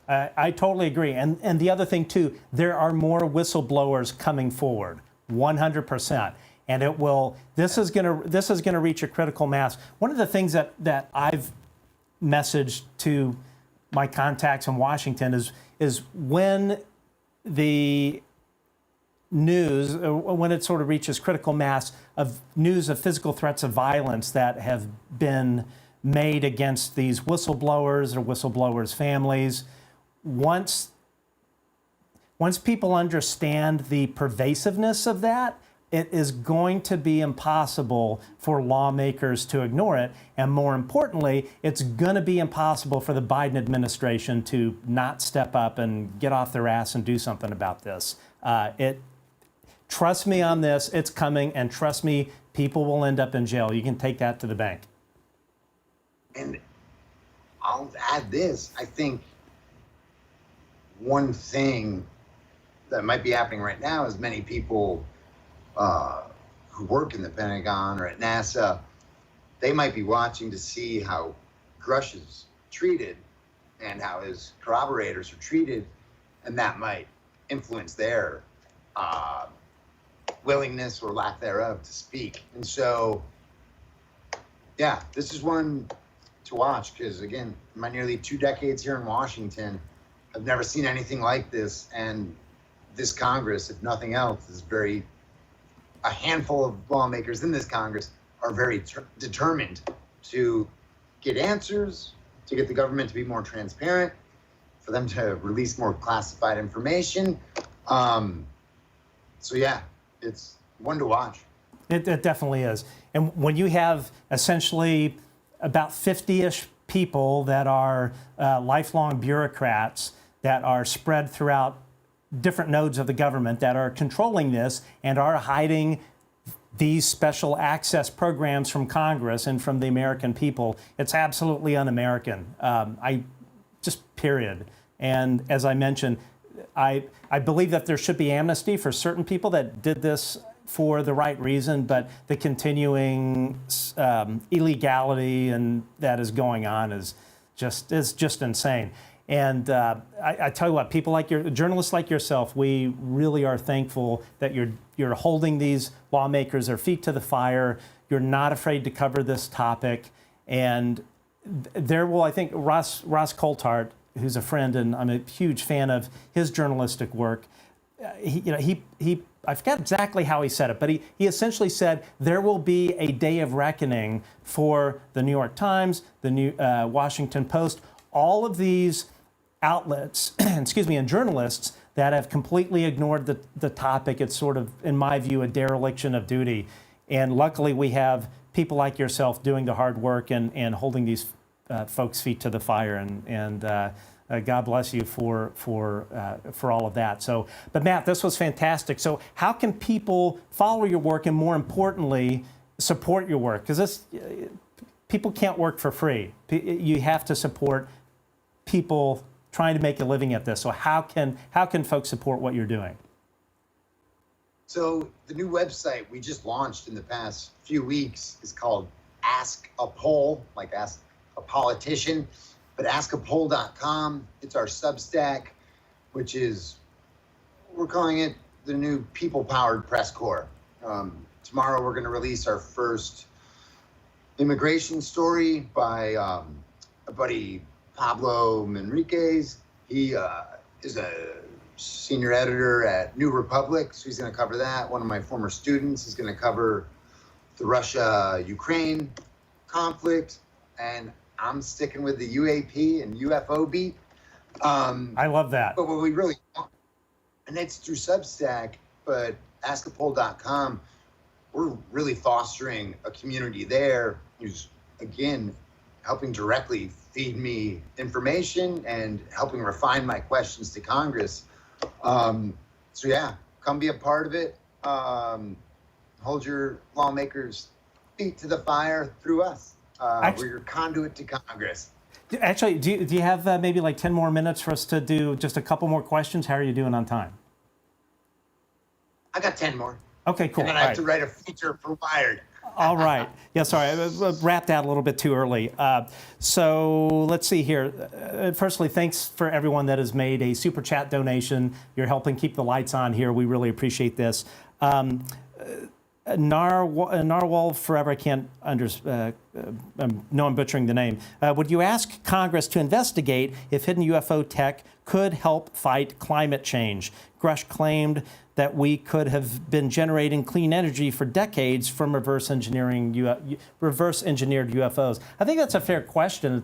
I totally agree. And the other thing, too, there are more whistleblowers coming forward, 100%. And this is going to reach a critical mass. One of the things that I've messaged to my contacts in Washington is when the news, when it sort of reaches critical mass of news of physical threats of violence that have been made against these whistleblowers or whistleblowers' families, once people understand the pervasiveness of that, it is going to be impossible for lawmakers to ignore it. And more importantly, it's going to be impossible for the Biden administration to not step up and get off their ass and do something about this. Trust me on this, it's coming, and trust me, people will end up in jail. You can take that to the bank. And I'll add this. I think one thing that might be happening right now is many people who work in the Pentagon or at NASA, they might be watching to see how Grusch is treated and how his corroborators are treated, and that might influence their willingness or lack thereof to speak. And so, yeah, this is one to watch because, again, my nearly 2 decades here in Washington, I've never seen anything like this. And this Congress, if nothing else, is a handful of lawmakers in this Congress are very determined to get answers, to get the government to be more transparent, for them to release more classified information. So yeah, it's one to watch. It definitely is. And when you have essentially about 50-ish people that are lifelong bureaucrats that are spread throughout different nodes of the government that are controlling this and are hiding these special access programs from Congress and from the American people, it's absolutely un-American. Period. And as I mentioned, I believe that there should be amnesty for certain people that did this for the right reason, but the continuing illegality and that is going on is just insane. And I tell you what, journalists like yourself, we really are thankful that you're holding these lawmakers their feet to the fire. You're not afraid to cover this topic, and I think Ross Coulthart, who's a friend, and I'm a huge fan of his journalistic work. I forget exactly how he said it, but he essentially said there will be a day of reckoning for the New York Times, the New Washington Post, all of these outlets, and journalists that have completely ignored the topic. It's sort of, in my view, a dereliction of duty. And luckily, we have people like yourself doing the hard work and holding these folks' feet to the fire, and God bless you for all of that. So, but Matt, this was fantastic. So, how can people follow your work and, more importantly, support your work? Because people can't work for free. You have to support people trying to make a living at this. So, how can folks support what you're doing? So, the new website we just launched in the past few weeks is called Ask a Poll, like Ask a Politician, but askapoll.com. It's our Substack, which is, we're calling it the new people-powered press corps. Tomorrow we're going to release our first immigration story by a buddy, Pablo Manriquez. He is a senior editor at New Republic, so he's going to cover that. One of my former students is going to cover the Russia-Ukraine conflict, and I'm sticking with the UAP and UFO beat. I love that. But what we really want, and it's through Substack, but askapoll.com, we're really fostering a community there who's, again, helping directly feed me information and helping refine my questions to Congress. So yeah, come be a part of it. Hold your lawmakers' feet to the fire through us. We're your conduit to Congress. Actually, do you have maybe like 10 more minutes for us to do just a couple more questions? How are you doing on time? I got 10 more. Okay, cool. And then I have to write a feature for Wired. All right. Yeah, sorry, I wrapped out a little bit too early. So let's see here. Firstly, thanks for everyone that has made a super chat donation. You're helping keep the lights on here. We really appreciate this. Narwhal Forever, I can't know I'm butchering the name. Would you ask Congress to investigate if hidden UFO tech could help fight climate change? Grusch claimed that we could have been generating clean energy for decades from reverse engineered UFOs. I think that's a fair question.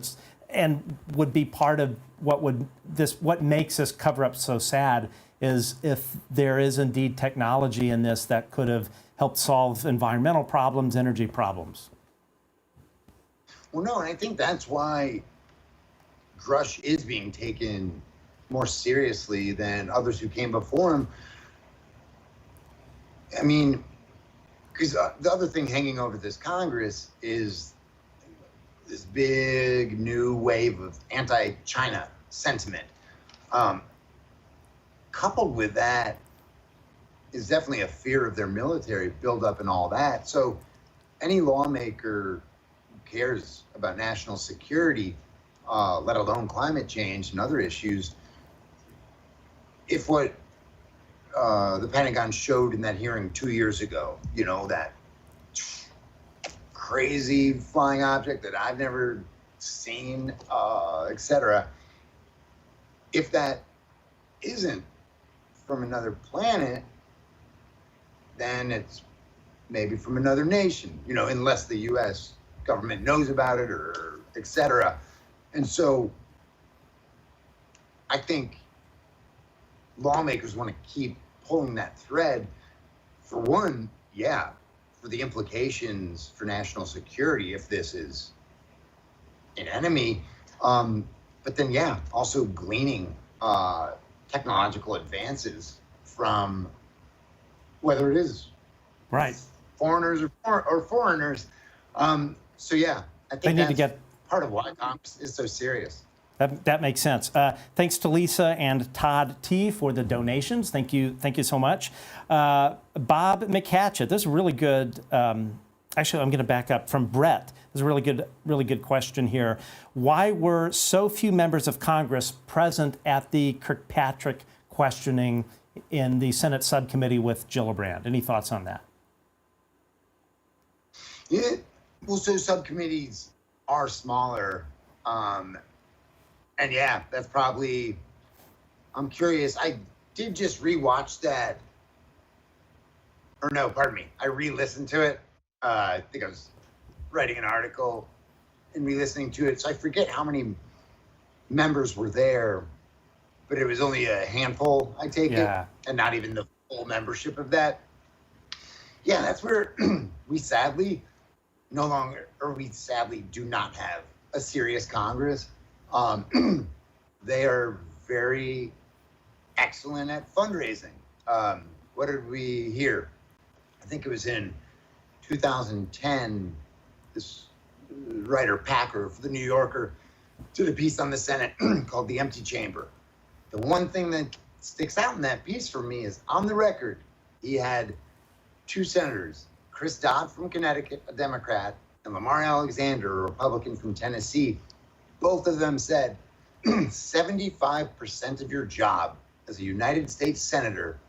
And would be part of what makes this cover-up so sad is if there is indeed technology in this that could have helped solve environmental problems, energy problems. Well, no, and I think that's why Grusch is being taken more seriously than others who came before him. I mean, because the other thing hanging over this Congress is this big new wave of anti-China sentiment. Coupled with that is definitely a fear of their military buildup and all that. So any lawmaker who cares about national security, let alone climate change and other issues, if what the Pentagon showed in that hearing 2 years ago, you know, that crazy flying object that I've never seen, etc. If that isn't from another planet, then it's maybe from another nation, you know, unless the U.S. government knows about it or etc. And so I think lawmakers want to keep pulling that thread. For one, yeah, for the implications for national security if this is an enemy, but then, yeah, also gleaning technological advances from whether it is right foreigners or foreigners. So yeah, I think they need that's to get part of why Congress is so serious. That makes sense. Thanks to Lisa and Todd T for the donations. Thank you so much. Bob McCatchett, this is really good. Actually, I'm going to back up from Brett. This is a really good question here. Why were so few members of Congress present at the Kirkpatrick questioning in the Senate subcommittee with Gillibrand? Any thoughts on that? Yeah, well, so subcommittees are smaller. And yeah, that's probably, I'm curious. I did just rewatch that, or no, pardon me. I re-listened to it. I think I was writing an article and re-listening to it. So I forget how many members were there, but it was only a handful, I take it, and not even the full membership of that. Yeah, that's where we sadly do not have a serious Congress. They are very excellent at fundraising. What did we hear? I think it was in 2010, this writer Packer for the New Yorker did a piece on the Senate called The Empty Chamber. The one thing that sticks out in that piece for me is, on the record, he had two senators, Chris Dodd from Connecticut, a Democrat, and Lamar Alexander, a Republican from Tennessee. Both of them said 75% of your job as a United States Senator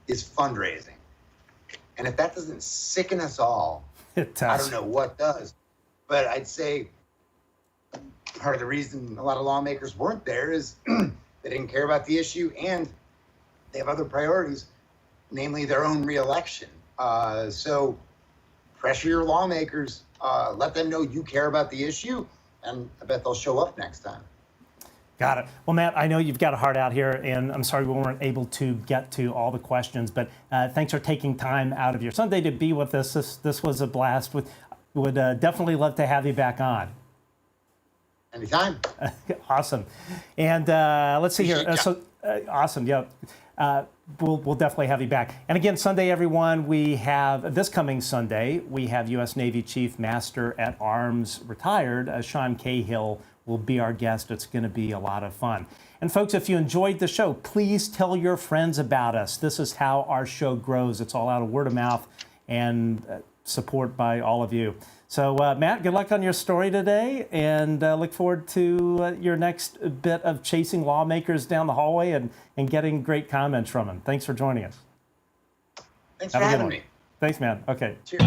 is fundraising. And if that doesn't sicken us all, I don't know what does. But I'd say part of the reason a lot of lawmakers weren't there is they didn't care about the issue, and they have other priorities, namely their own reelection. So pressure your lawmakers, let them know you care about the issue, and I bet they'll show up next time. Got it. Well, Matt, I know you've got a heart out here, and I'm sorry we weren't able to get to all the questions, but thanks for taking time out of your Sunday to be with us. This was a blast. Would definitely love to have you back on. Anytime. Awesome. And let's see here. Awesome. Yeah. We'll definitely have you back. And again, Sunday, everyone, we have, this coming Sunday, we have U.S. Navy Chief Master at Arms retired, Sean Cahill will be our guest. It's going to be a lot of fun. And folks, if you enjoyed the show, please tell your friends about us. This is how our show grows. It's all out of word of mouth and support by all of you. So, Matt, good luck on your story today, and look forward to your next bit of chasing lawmakers down the hallway and getting great comments from them. Thanks for joining us. Thanks for having me. Thanks, man. Okay. Cheers.